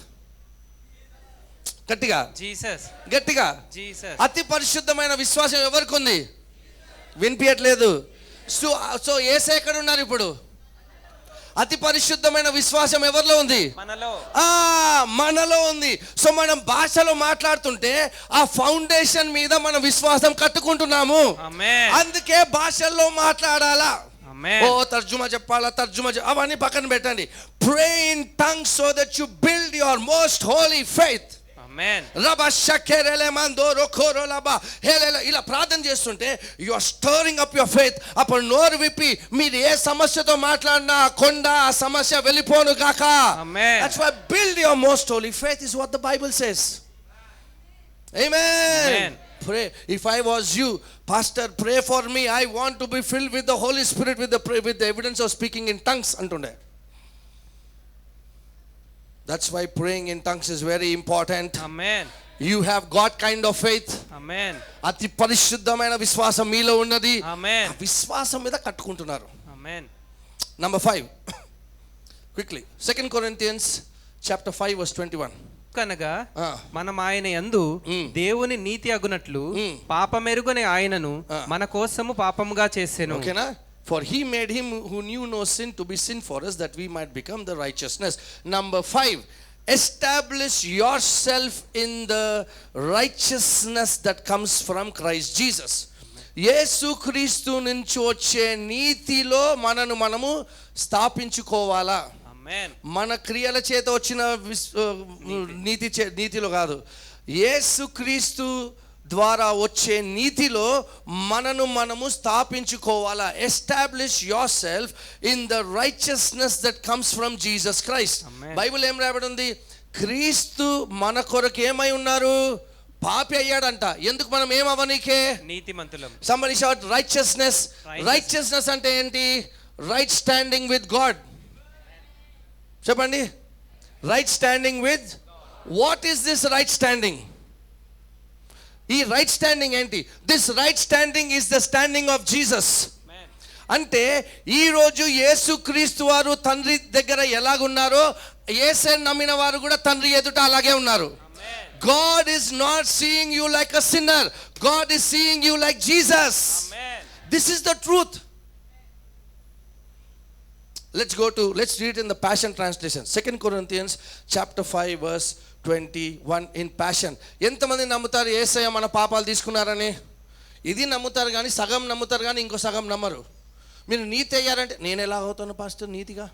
గట్టిగా. జీసస్. గట్టిగా. జీసస్. అతి పరిశుద్ధమైన విశ్వాసం ఎవరికి ఉంది? వినిపించట్లేదు. సో యేసే ఎక్కడ ఉన్నారు ఇప్పుడు? అతి పరిశుద్ధమైన విశ్వాసం ఎవరిలో ఉంది? మనలో ఉంది. సో మనం భాషలో మాట్లాడుతుంటే ఆ ఫౌండేషన్ మీద మన విశ్వాసం కట్టుకుంటున్నాము. అందుకే భాషల్లో మాట్లాడాలా. ఓ తర్జుమా చెప్పాలా, అవన్నీ పక్కన పెట్టండి. Pray in tongues so that you build your most holy faith. ఇలా ప్రార్థన చేస్తుంటే you are stirring up your faith. అప్పుడు నోరు విప్పి మీరు ఏ సమస్యతో మాట్లాడినా కొండ ఆ సమస్య వెళ్ళిపోను గాక. That's why build your most holy faith is what the Bible says. Amen. Pray. If I was you, pastor, pray for me. I want to be filled with the Holy Spirit with the evidence of speaking in tongues antunde. That's why praying in tongues is very important. Amen. You have got kind of faith. Amen. అతి పరిశుద్ధమైన విశ్వాసం మీలో ఉన్నది. Amen. విశ్వాసం మీద కట్టుకుంటున్నారు. Amen. Number 5 quickly, 2 Corinthians chapter 5 verse 21. కనుగా మనం ఆయన యందు దేవుని నీతి అగునట్లు పాపమెరుగని ఆయనను మన కోసము పాపముగా చేసెను. ఓకేనా? For he made him who knew no sin to be sin for us, that we might become the righteousness. Number 5, establish yourself in the righteousness that comes from Christ Jesus. యేసు క్రీస్తు నుంచి వచ్చే నీతిలో మనము స్థాపించుకోవాలా. మన క్రియల చేత వచ్చిన నీతిలో కాదు, యేసు క్రీస్తు ద్వారా వచ్చే నీతిలో మనము స్థాపించుకోవాలా. Establish yourself in the righteousness that comes from Jesus Christ. Bible ఏం రాయబడి ఉంది? క్రీస్తు మన కొరకు ఏమై ఉన్నారు? పాపి అయ్యాడంట. ఎందుకు మనం ఏమవనీకే? నీతిమంతులం. Somebody shout righteousness. రైచియస్నెస్ అంటే ఏంటి? Right standing with God. చెప్పండి. Right standing with. What is this right standing? ఈ రైట్ స్టాండింగ్ ఏంటి? This right standing is the standing of Jesus. అంటే ఈరోజు యేసుక్రీస్తు వారు తండ్రి దగ్గర ఎలాగున్నారో యేసే నమ్మిన వారు కూడా తండ్రి ఎదుట అలాగే ఉన్నారు. God is not seeing you like a sinner. God is seeing you like Jesus. This is the truth. Let's read it in the Passion Translation. 2 Corinthians chapter 5 verse 21 in Passion. ఎంతమంది నమ్ముతారు యేసయ్య మన పాపాలు తీసుకున్నారని? ఇది నమ్ముతారు కానీ సగం నమ్ముతారు కానీ ఇంకో సగం నమ్మరు. మీరు నీతి అయ్యారంటే నేను ఎలా అవుతాను పాస్టర్ నీతిగా?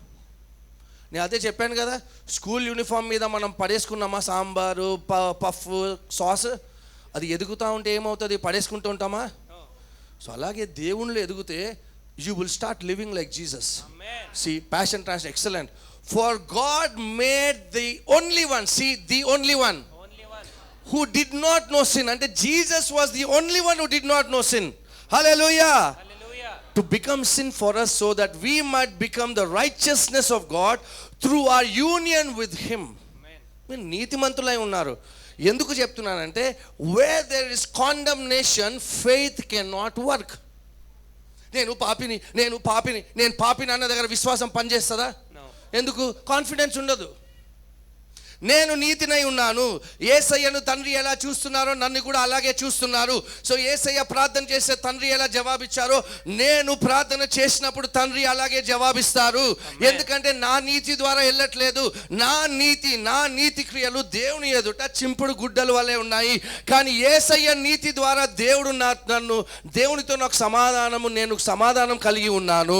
నేను అదే చెప్పాను కదా, స్కూల్ యూనిఫామ్ మీద మనం పడేసుకున్నామా సాంబారు పఫ్ సాస్, అది ఎదుగుతూ ఉంటే ఏమవుతుంది? పడేసుకుంటూ ఉంటామా? సో అలాగే దేవుళ్ళు ఎదిగితే you will start living like Jesus. Amen. See, Passion Translation, excellent. For God made the only one, see, the only one who did not know sin. And Jesus was the only one who did not know sin. Hallelujah. Hallelujah. To become sin for us so that we might become the righteousness of God through our union with him. Amen. మీరు నీతిమంతులై ఉన్నారు. ఎందుకు చెప్తున్నానంటే where there is condemnation faith can not work. నేను పాపిని అన్న దగ్గర విశ్వాసం పనిచేస్తుందా? ఎందుకు? కాన్ఫిడెన్స్ ఉండదు. నేను నీతినై ఉన్నాను, యేసయ్యను తండ్రి ఎలా చూస్తున్నారో నన్ను కూడా అలాగే చూస్తున్నారు. సో యేసయ్య ప్రార్థన చేస్తే తండ్రి ఎలా జవాబిచ్చారో నేను ప్రార్థన చేసినప్పుడు తండ్రి అలాగే జవాబిస్తారు. ఎందుకంటే నా నీతి ద్వారా వెళ్ళట్లేదు. నా నీతి క్రియలు దేవుని ఎదుట చింపుడు గుడ్డల వల్లే ఉన్నాయి. కానీ యేసయ్య నీతి ద్వారా దేవుడు నన్ను దేవునితో నాకు నేను సమాధానం కలిగి ఉన్నాను.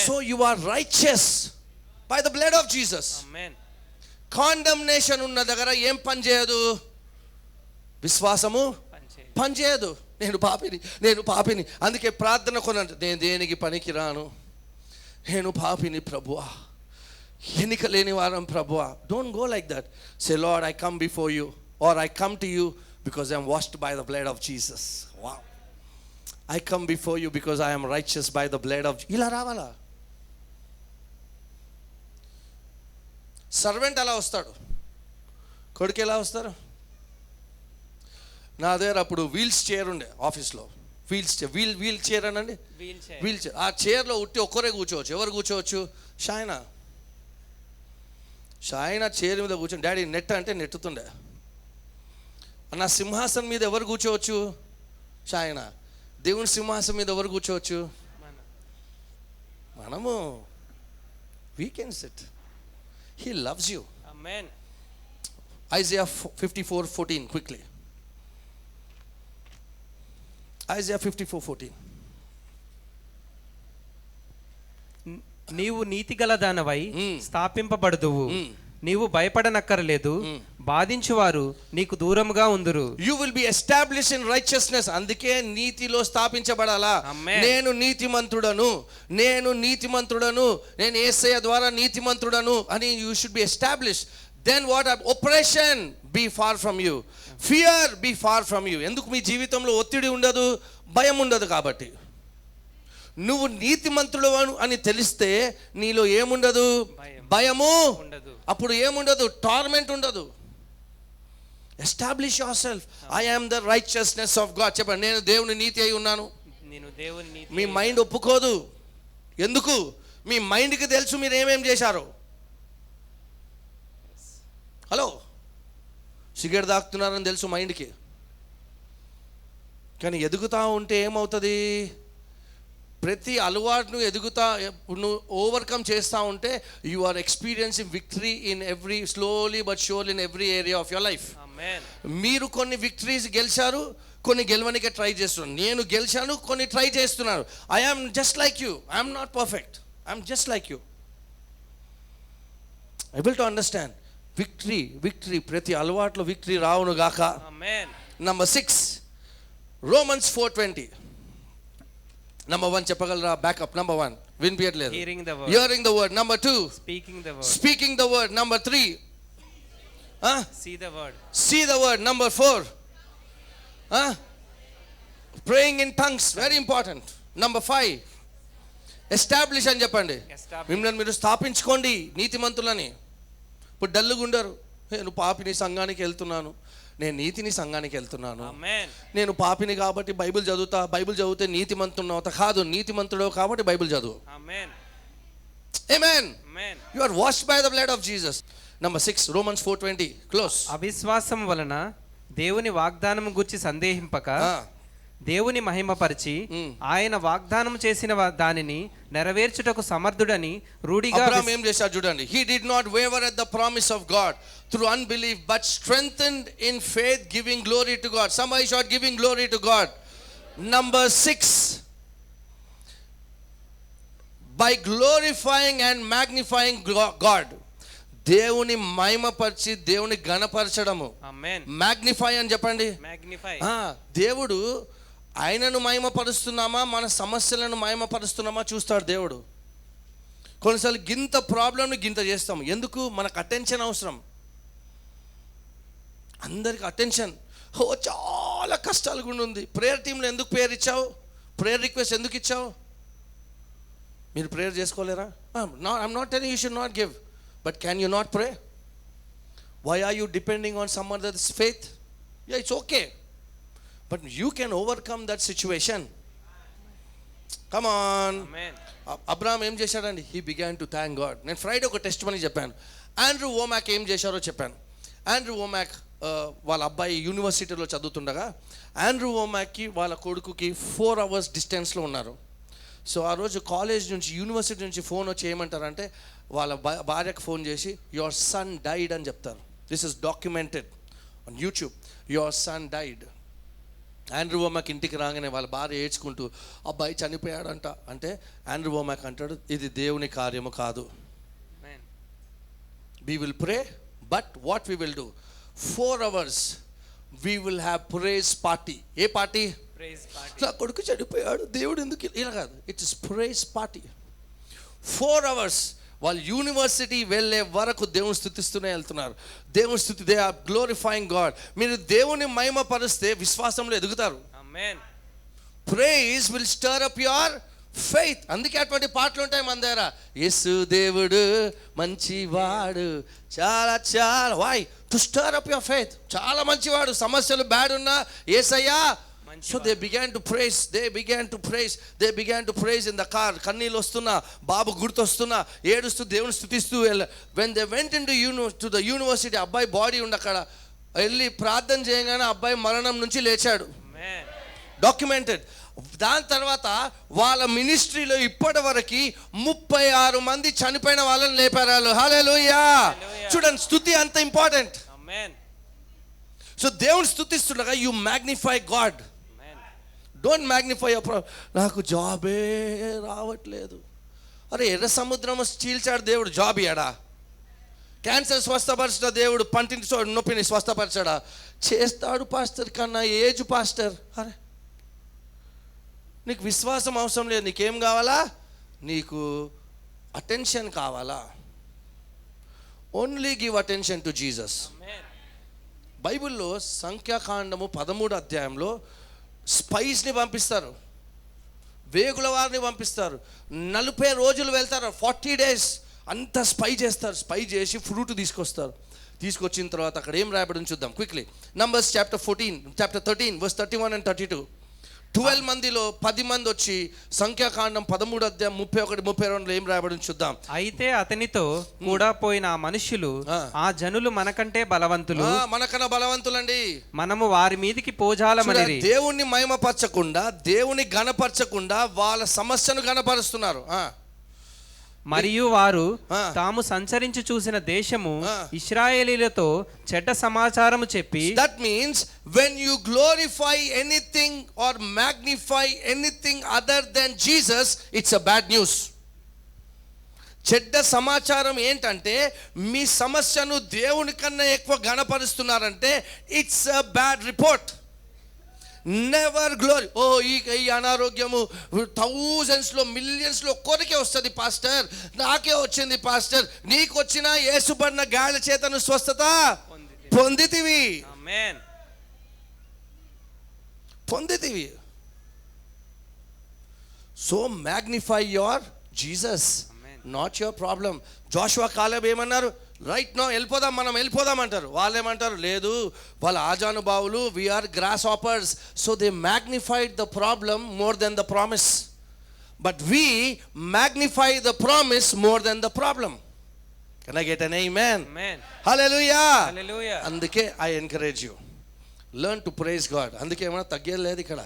So you are righteous by the blood of Jesus. Condemnation ఉన్న దగ్గర ఏం పని చేయదు? విశ్వాసము పనిచేయదు. నేను పాపిని అందుకే ప్రార్థన నేను దేనికి పనికి రాను, నేను పాపిని ప్రభువా, ఎన్నిక లేని వారం ప్రభువా. Don't go like that. Say Lord, I come before you or I come to you because I am washed by the blood of Jesus. Wow. I come before you because I am righteous by the blood of. ఇలా రావాలా? Servant అలా వస్తాడు, కొడుకు ఎలా వస్తారు? నా దగ్గర అప్పుడు వీల్స్ చైర్ ఉండే ఆఫీస్లో. వీల్ చైర్ అనండి, వీల్ చైర్. ఆ చైర్లో ఉట్టి ఒక్కరే కూర్చోవచ్చు. ఎవరు కూర్చోవచ్చు? షాయన చైర్ మీద కూర్చొని డాడీ నెట్ అంటే నెట్టుతుండే. నా సింహాసనం మీద ఎవరు కూర్చోవచ్చు? షాయన. దేవుని సింహాసనం మీద ఎవరు కూర్చోవచ్చు? మనము. We can SIT. He loves you. Amen. Isaiah 54:14 quickly. Isaiah 54:14. నీవు నీతిగల దానవై స్థాపింపబడుదువు, నీవు భయపడనక్కర్లేదు, బాధించువారు నీకు దూరముగా ఉందురు. You will be established in righteousness. అందుకే నీతిలో స్థాపించబడాలా. నేను నీతిమంతుడను, నేను యేసయ్య ద్వారా నీతిమంతుడను అని you should be established. Then what? Oppression be far from you, fear be far from you. ఎందుకు మీ జీవితంలో ఒత్తిడి ఉండదు, భయం ఉండదు? కాబట్టి నువ్వు నీతిమంతుడు అని తెలిస్తే నీలో ఏముండదు? భయము ఉండదు. అప్పుడు ఏముండదు? టార్మెంట్ ఉండదు. Establish your self. I am the righteousness of God. చెప్పండి, నేను దేవుని నీతి అయి ఉన్నాను. మీ మైండ్ ఒప్పుకోదు. ఎందుకు? మీ మైండ్కి తెలుసు మీరు ఏమేం చేశారో. హలో, సిగరెట్ తాగుతున్నారని తెలుసు మైండ్కి. కానీ ఎదుగుతా ఉంటే ఏమవుతుంది? ప్రతి అలవాటును నువ్వు ఓవర్కమ్ చేస్తూ ఉంటే you are experiencing victory in every slowly but surely in every area of your life. మీరు కొన్ని విక్టరీస్ గెలిచారు, కొన్ని గెలవనికే ట్రై చేస్తున్నాను. నేను గెలిచాను, కొన్ని ట్రై చేస్తున్నాను. I am just like you. I'm not perfect. I'm just like you. Able to understand victory ప్రతి అలవాట్లో విక్టరీ రావును గాక. Number 6 Romans 4:20. Number 1 చెప్పగలరా? బ్యాకప్. Number 1 వినిపించట్లేదు. Hearing the word. Number 2 speaking the word. Number 3 see the word. Number 4 praying in tongues. Very important. Number 5 establish అని చెప్పండి. మిమ్మల్ని మీరు స్థాపించుకోండి నీతిమంతులని. ఇప్పుడు డల్లుగుండరు. నేను పాపిని సంఘానికి వెళ్తున్నాను, నేను నీతిని సంఘానికి వెళ్తున్నాను, నేను పాపిని కాబట్టి బైబిల్ చదివితే నీతిమంతుడు కాదు. నీతిమంతుడు కాబట్టి బైబిల్ చదువు. Amen. You are washed by the blood of Jesus. Number 6 Romans 4:20 close. అవిశ్వాసం వలన దేవుని వాగ్దానం గురించి సందేహింపక దేవుని మహిమపరిచి ఆయన వాగ్దానం చేసిన దానిని నెరవేర్చుటకు సమర్థుడని రూఢిగా. అబ్రహాము ఏం చేశాడు చూడండి. He did not waver at the promise of God through unbelief but strengthened in faith, giving glory to God. Somebody shout giving glory to God. Number 6 by glorifying and magnifying God. దేవుని మహిమపరిచి దేవుని ఘనపరచడము. Magnify అని చెప్పండి. దేవుడు ఆయనను మహిమపరుస్తున్నామా, మన సమస్యలను మహిమపరుస్తున్నామా చూస్తాడు దేవుడు. కొన్నిసార్లు గింత ప్రాబ్లంని గింత చేస్తాం. ఎందుకు? మనకు అటెన్షన్ అవసరం. అందరికి అటెన్షన్. చాలా కష్టాలు కూడా ఉంది. ప్రేయర్ టీంలో ఎందుకు ప్రేయర్ ఇచ్చావు? ప్రేయర్ రిక్వెస్ట్ ఎందుకు ఇచ్చావు? మీరు ప్రేయర్ చేసుకోలేరా? I'm not telling you should not give, but can you not pray? Why are you depending on some other's faith? Yeah, it's okay. But you can overcome that situation. Come on. ఆమేన్. అబ్రాహం ఏం చేశాడండి? He began to thank God. నేను Friday ఒక test money చెప్పాను. Andrew ఓమాక్ ఏం చేశారో చెప్పాను. Andrew ఓమాక్ వాళ్ళ అబ్బాయి యూనివర్సిటీలో చదువుతుండగా ఆండ్రూ ఓమాక్కి వాళ్ళ కొడుకుకి 4 hours డిస్టెన్స్లో ఉన్నారు. సో ఆ రోజు కాలేజ్ నుంచి యూనివర్సిటీ నుంచి ఫోన్ వచ్చి ఏమంటారంటే వాళ్ళ భార్యకు ఫోన్ చేసి యువర్ సన్ డైడ్ అని చెప్తారు. This is documented on YouTube. Your son died. Andrew Omak ఇంటికి రాగానే వాళ్ళ భార్య ఏడ్చుకుంటూ అబ్బాయి చనిపోయాడంట అంటే ఆండ్రూ ఓమాక్ అంటాడు ఇది దేవుని కార్యము కాదు. ఆమేన్. We will pray, but what we will do? 4 hours we will have praise party. ఏ పార్టీ? Praise party. నా కొడుకు చనిపోయాడు దేవుడు ఎందుకు ఇలా కాదు. It is praise party. 4 hours వాళ్ళు యూనివర్సిటీ వెళ్ళే వరకు దేవుని స్తుతిస్తూనే వెళ్తున్నారు. దేవుని స్తుతి, దే ఆర్ గ్లోరిఫైయింగ్ గాడ్. మీరు దేవుని మహిమపరిస్తే విశ్వాసంలో ఎదుగుతారు. Amen. Praise will stir up your faith. అందుకే అటువంటి పాటలు ఉంటాయి మన దగ్గర. యేసు దేవుడు మంచివాడు చాలా చాలా why to stir up your faith. చాలా మంచివాడు, సమస్యలు బ్యాడ్ ఉన్నా యేసయ్యా. So they began to praise, they began to praise in the car. కన్నీళ్ళు వస్తున్నా, బాబు గుర్తొస్తున్నా, ఏడుస్తూ దేవుని స్తుతిస్తూ when they went in to the university, అబ్బాయి బాడీ ఉండి అక్కడ వెళ్ళి ప్రార్థన చేయగానే అబ్బాయి మరణం నుంచి లేచాడు. ఆమేన్. డాక్యుమెంటెడ్. దాని తర్వాత వాళ్ళ మినిస్ట్రీలో ఇప్పటి వరకు 36 మంది చనిపోయిన వాళ్ళని లేపారు వాళ్ళు. హల్లెలూయా. చూడండి, స్తుతి అంత ఇంపార్టెంట్. ఆమేన్. సో దేవుని స్తుతిస్తుండగా you magnify God. Amen. Don't magnify నాకు జాబే రావట్లేదు. అరే ఎర్ర సముద్రం చీల్చాడు దేవుడు, జాబ్ ఇయ్యాడా? క్యాన్సర్ స్వస్థపరిచిన దేవుడు పంటిని నొప్పిని స్వస్థపరిచాడా? చేస్తాడు పాస్టర్ కన్నా ఏజ్ పాస్టర్. అరే నీకు విశ్వాసం అవసరం లేదు. నీకేం కావాలా? నీకు అటెన్షన్ కావాలా? Only give attention to Jesus. Amen. బైబిల్లో సంఖ్యాకాండము 13 అధ్యాయంలో స్పైస్ని పంపిస్తారు, వేగుల వారిని పంపిస్తారు. 40 రోజులు వెళ్తారు, 40 days అంతా స్పై చేస్తారు. స్పై చేసి ఫ్రూట్ తీసుకొస్తారు. తీసుకొచ్చిన తర్వాత అక్కడ ఏం రాయబడి చూద్దాం quickly. Numbers chapter 13 verse 31 and 32. 12 మందిలో 10 మంది వచ్చి సంఖ్యాకాండం 13 అధ్యాయం 31, 32 ఏం రాయబడి చూద్దాం. అయితే అతనితో కూడా పోయిన ఆ మనుష్యులు ఆ జనులు మనకంటే బలవంతులు, మనకన్నా బలవంతులండి. మనము వారి మీదికి పోజాలమనిరి. దేవుణ్ణి మహిమపరచకుండా, దేవుని గణపరచకుండా వాళ్ళ సమస్యను గణపరుస్తున్నారు. మరియు వారు తాము సంచరించి చూసిన దేశము ఇశ్రాయేలీలతో చెడ్డ సమాచారము చెప్పి. That means when you glorify anything or magnify anything other than Jesus, it's a bad news. చెడ్డ సమాచారం ఏంటంటే మీ సమస్యను దేవుని కన్నా ఎక్కువ గణపరుస్తున్నారంటే it's a bad report. Never glory. ఓ ఈ అనారోగ్యము థౌజండ్స్లో మిలియన్స్లో ఒక్కరికే వస్తుంది పాస్టర్, నాకే వచ్చింది పాస్టర్. నీకు వచ్చిన యేసుపడిన గాలి చేతను స్వస్థత పొందితివి. ఆమేన్. పొందితివి. So magnify your Jesus, not your problem. Joshua Caleb ఏమన్నారు? రైట్ నో వెళ్ళిపోదాం, మనం వెళ్ళిపోదాం అంటారు. వాళ్ళు ఏమంటారు? లేదు, వాళ్ళ ఆజానుబావులు, we are grasshoppers. So they magnified the problem more than the promise. But we magnify the promise more than the problem. Can I get an amen? Amen. Hallelujah. Hallelujah. అందుకే I encourage you, learn to praise God. అందుకే ఏమైనా తగ్గేది లేదు ఇక్కడ.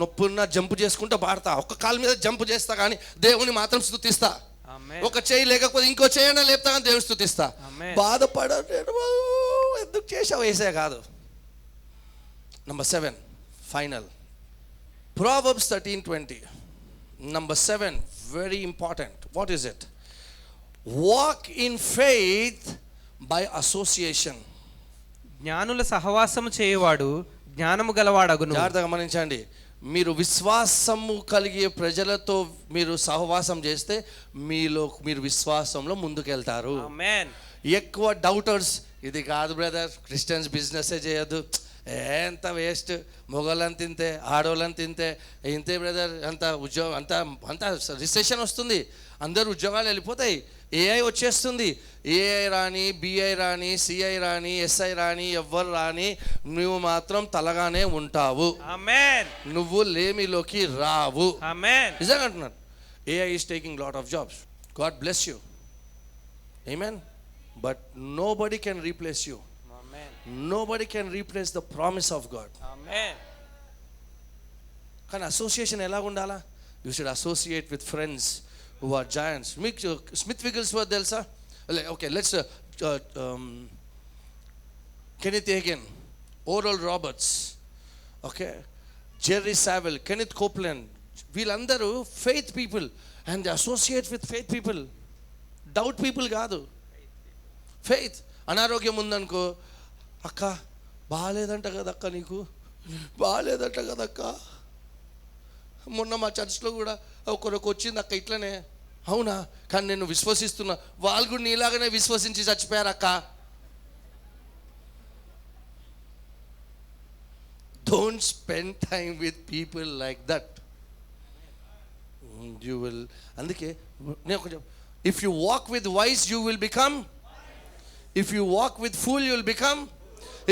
నొప్పున్నా jump చేసుకుంటూ పాడతా, ఒక్క కాలు మీద జంపు చేస్తా కానీ దేవుని మాత్రం స్తుతిస్తా. ఒక చేయి లేకపోతే ఇంకో చేయనా లేపుతా కానీ దేవుని స్తుతిస్తా. బాధపడ ఎందుకు చేసావు వేసే కాదు. Number 7 final, Proverbs 13:20. Number 7 very important. What is it? Walk in faith by association. జ్ఞానుల సహవాసము చేయువాడు జ్ఞానము గలవాడగును. జాగ్రత్తగా గమనించండి. మీరు విశ్వాసము కలిగే ప్రజలతో మీరు సహవాసం చేస్తే మీరు విశ్వాసంలో ముందుకెళ్తారు. ఆమేన్. ఎక్కువ డౌటర్స్, ఇది కాదు బ్రదర్, క్రిస్టియన్స్ బిజినెస్ చేయొద్దు, ఎంత వేస్ట్, మొగోళ్ళని తింటే ఆడవాళ్ళని తింటే ఇంతే బ్రదర్, అంత ఉద్యోగం అంతా రిసెషన్ వస్తుంది, అందరు ఉద్యోగాలు వెళ్ళిపోతాయి, ఏఐ వచ్చేస్తుంది. ఏఐ రాని, బిఐ రాని, సిఐ రాని, ఎస్ఐ రాని, ఎవ్వరు రాని, నువ్వు మాత్రం తలగానే ఉంటావు. ఆమేన్. నువ్వు లేమిలోకి రావు. ఆమేన్. నిజంగా అంటున్నాను. AI is taking lot of jobs. God bless you. Amen. But nobody can replace you. Amen. Nobody can replace the promise of God. Amen. కానీ అసోసియేషన్ ఎలా ఉండాలా? You should associate with friends who are giants. మీకు Smith Wigglesworth తెలుసా? Okay, let's Kenneth Hagin, Oral Roberts, okay, Jerry Savelle, Kenneth Copeland, వీళ్ళందరూ faith people and they associate with faith people. Doubt people కాదు, faith. అనారోగ్యం ఉందనుకో, అక్క బాగాలేదంట కదక్క, నీకు బాగాలేదంట కదక్క. మొన్న మా చర్చ్లో కూడా ఒకరికి వచ్చింది అక్క ఇట్లనే. అవునా? కానీ నేను విశ్వసిస్తున్నా. వాళ్ళు కూడా నీలాగానే విశ్వసించి చచ్చిపోయారు అక్క. Don't spend time with people like that. You will. అందుకే నేను కొంచెం, if you walk with wise you will become, if you walk with fool you will become,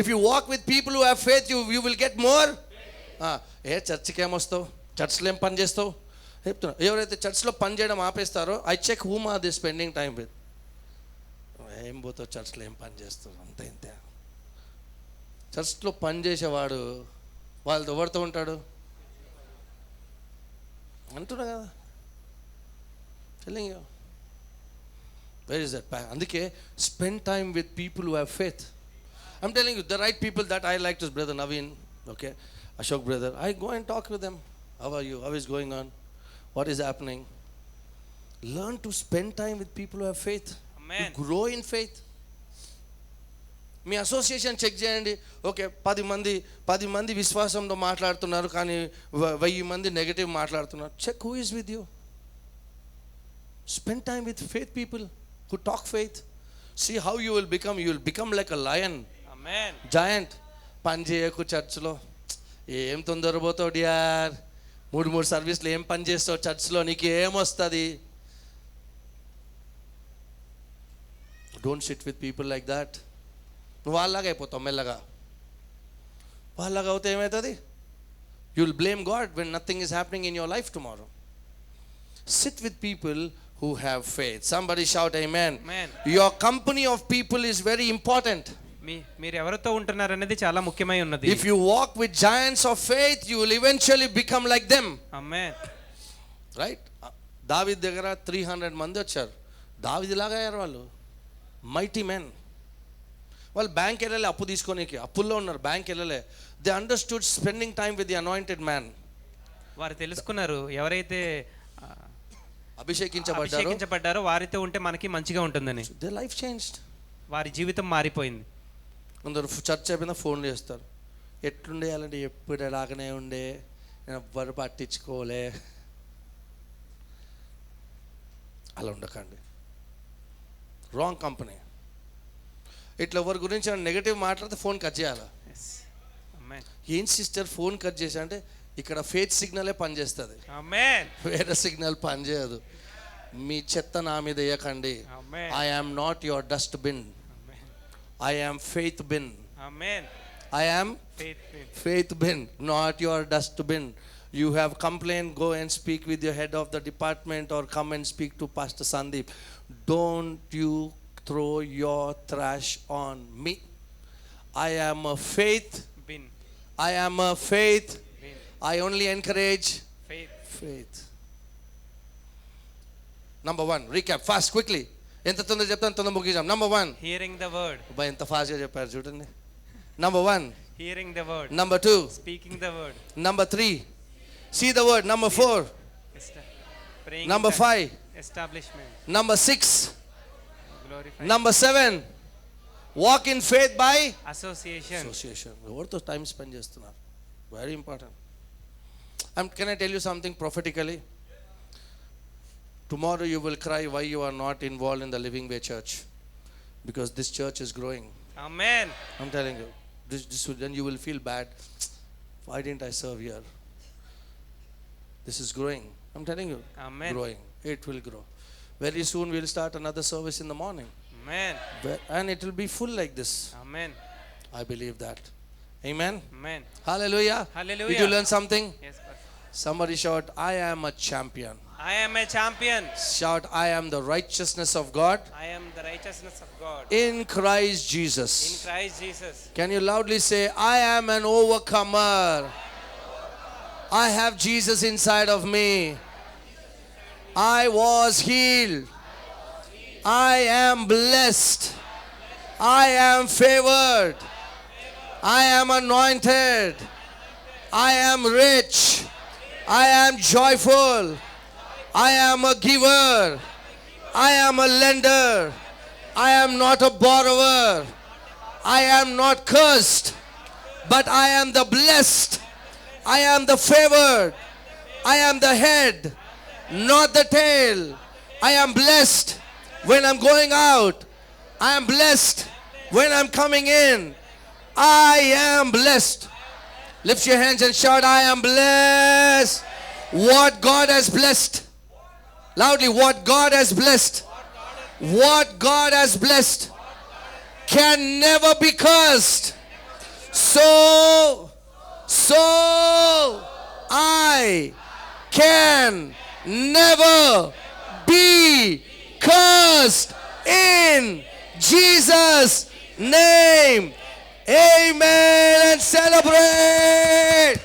if you walk with people who have faith you will get more. చర్చ్కి ఏమొస్తావు? చర్చ్లో ఏం పని చేస్తావు చెప్తున్నా. ఎవరైతే చర్చ్లో పని చేయడం ఆపేస్తారో, I check whom are they spending time with. ఏం పోతావు చర్చ్లో, ఏం పని చేస్తావు, అంతే ఇంతే. చర్చ్లో పని చేసేవాడు వాళ్ళతో ఎవరితో ఉంటాడు అంటున్నా కదా. Telling you, where is that? అందుకే spend time with people who have faith. I'm telling you, the right people that I like to brother Naveen, okay, Ashok brother, I go and talk with them. How are you? How is going on? What is happening? Learn to spend time with people who have faith. Amen. To grow in faith. మీ association check చేయండి. Okay, 10 మంది విశ్వాసంతో మాట్లాడుతున్నారు, కానీ 1000 మంది negative మాట్లాడుతున్నారు. Check who is with you. Spend time with faith people who talk faith. See how you will become. You will become like a lion, giant. పని చేయకు చర్చ్లో, ఏం తొందరపోతావు డియార్. 3 సర్వీస్లు ఏం పని చేస్తావు చర్చ్లో, నీకు ఏమొస్తుంది? Don't SIT with people like that. నువ్వు వాళ్ళలాగా అయిపోతావు మెల్లగా. వాళ్ళలాగా అవుతే ఏమవుతుంది? You will blame God when nothing is happening in your life tomorrow. SIT with people who have faith. Somebody shout amen. Amen. Your company of people is very important. మీరు ఎవరితో ఉంటున్నారు అనేది చాలా ముఖ్యమై ఉన్నది. If you walk with giants of faith, you will eventually become like them. Amen. Right? దావీద్ దగ్గర 300 మంది వచ్చారు. దావీద్ లాగా అయ్యారు వాళ్ళు. Mighty men. వాళ్ళు బ్యాంక్ వెళ్ళలే అప్పు తీసుకోనికి, అప్పుల్లో ఉన్నారు, బ్యాంక్ వెళ్ళలే. They understood spending time with the anointed man. వారు తెలుసుకున్నారు, ఎవరైతే అభిషేకించబడ్డారో వారితో ఉంటే మనకి మంచిగా ఉంటుందని. They life changed. వారి జీవితం మారిపోయింది. కొందరు చర్చ్ అయిపోయినా ఫోన్లు చేస్తారు. ఎట్లుండేయాలంటే ఎప్పుడు ఎలాగనే ఉండే, నేను ఎవ్వరు పట్టించుకోలే. అలా ఉండకండి. Wrong company. ఇట్లా ఎవరి గురించి నెగటివ్ మాట్లాడితే ఫోన్ కట్ చేయాలా? ఏం సిస్టర్ ఫోన్ కట్ చేసా అంటే, ఇక్కడ ఫేత్ సిగ్నలే పనిచేస్తుంది, వేరే సిగ్నల్ పనిచేయదు. మీ చెత్త నా మీద వేయకండి. I am not your dustbin, I am faith bin. I am faith bin, not your dust bin. You have complained, go and speak with your head of the department or come and speak to Pastor Sandeep. Don't you throw your trash on me. I am a faith bin. I am a faith bin. I only encourage faith. Number 1, recap fast quickly. ఎంత తొందర చెప్తాను తొందర ముగిద్దాం. Number 1, hearing the word. By ఎంత fast గా చెప్పారు చూడండి. Number 1, hearing the word. Number 2, speaking the word. Number 3, see the word. Number 4, praying. Number 5, establishment. Number 6, glorify. Number 7, walk in faith by association. ఎవరితో టైం స్పెండ్ చేస్తున్నారు? Very important. Can I tell you something prophetically? Tomorrow you will cry why you are not involved in the Living Way Church, because this church is growing. Amen. I'm telling you, this then you will feel bad. Why didn't I serve here? This is growing. I'm telling you. Amen. Growing. It will grow. Very soon we'll start another service in the morning. Amen. And it will be full like this. Amen. I believe that. Amen. Amen. Hallelujah. Hallelujah. Did you learn something? Yes, Pastor. Somebody shout, I am a champion. I am a champion. Shout, I am the righteousness of God I am the righteousness of God in Christ in Jesus. Christ Jesus. Can you loudly say, I am an overcomer. I have Jesus inside of me. I was healed. I am blessed. I am favored. I am anointed. I am rich. I am joyful. I am a giver. I am a lender. I am not a borrower. I am not cursed, but I am the blessed. I am the favored. I am the head, not the tail. I am blessed when I'm going out. I am blessed when I'm coming in. I am blessed. Lift your hands and shout, I am blessed. What God has blessed. Loudly, what God has blessed. What God has blessed can never be cursed. So I can never be cursed in Jesus' name. Amen. And celebrate.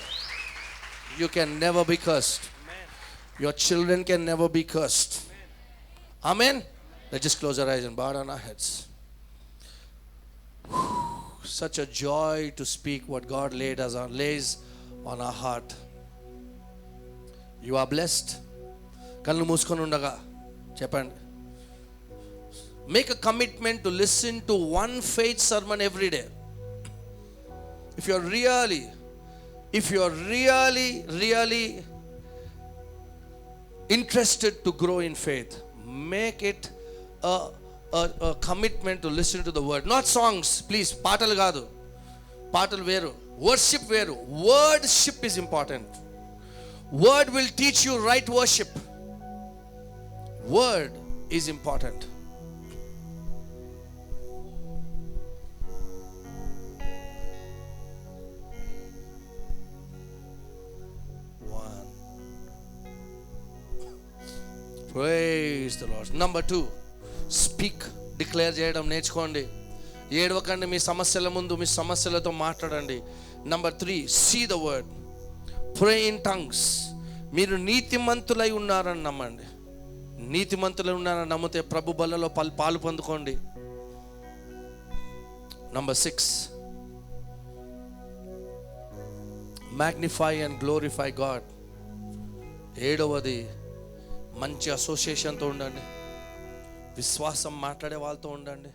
You can never be cursed. Your children can never be cursed. Amen. Let's just close our eyes and bow down our heads. Such a joy to speak what God lays on our heart. You are blessed. కళ్ళు మూసుకొని ఉండగా చెప్పండి. Make a commitment to listen to one faith sermon every day. If you're really interested to grow in faith, make it a commitment to listen to the word. Not songs, please. పాటలు కాదు. పాటలు వేరు. Worship వేరు. Wordship is important. Word will teach you right worship. Word is important. Praise the Lord. Number 2, speak, declare చేయడం నేర్చుకోండి. ఏడవకండి. మీ సమస్యల ముందు మీ సమస్యలతో మాట్లాడండి. Number 3, see the word. Pray in tongues. మీరు నీతిమంతులై ఉన్నారని నమ్మండి. నీతిమంతులై ఉన్నారని నమ్మితే ప్రభు బలలో పాలు పొందుకోండి. Number 6, magnify and glorify God. ఏడవది, మంచి అసోసియేషన్తో ఉండండి. విశ్వాసం మాట్లాడే వాళ్ళతో ఉండండి.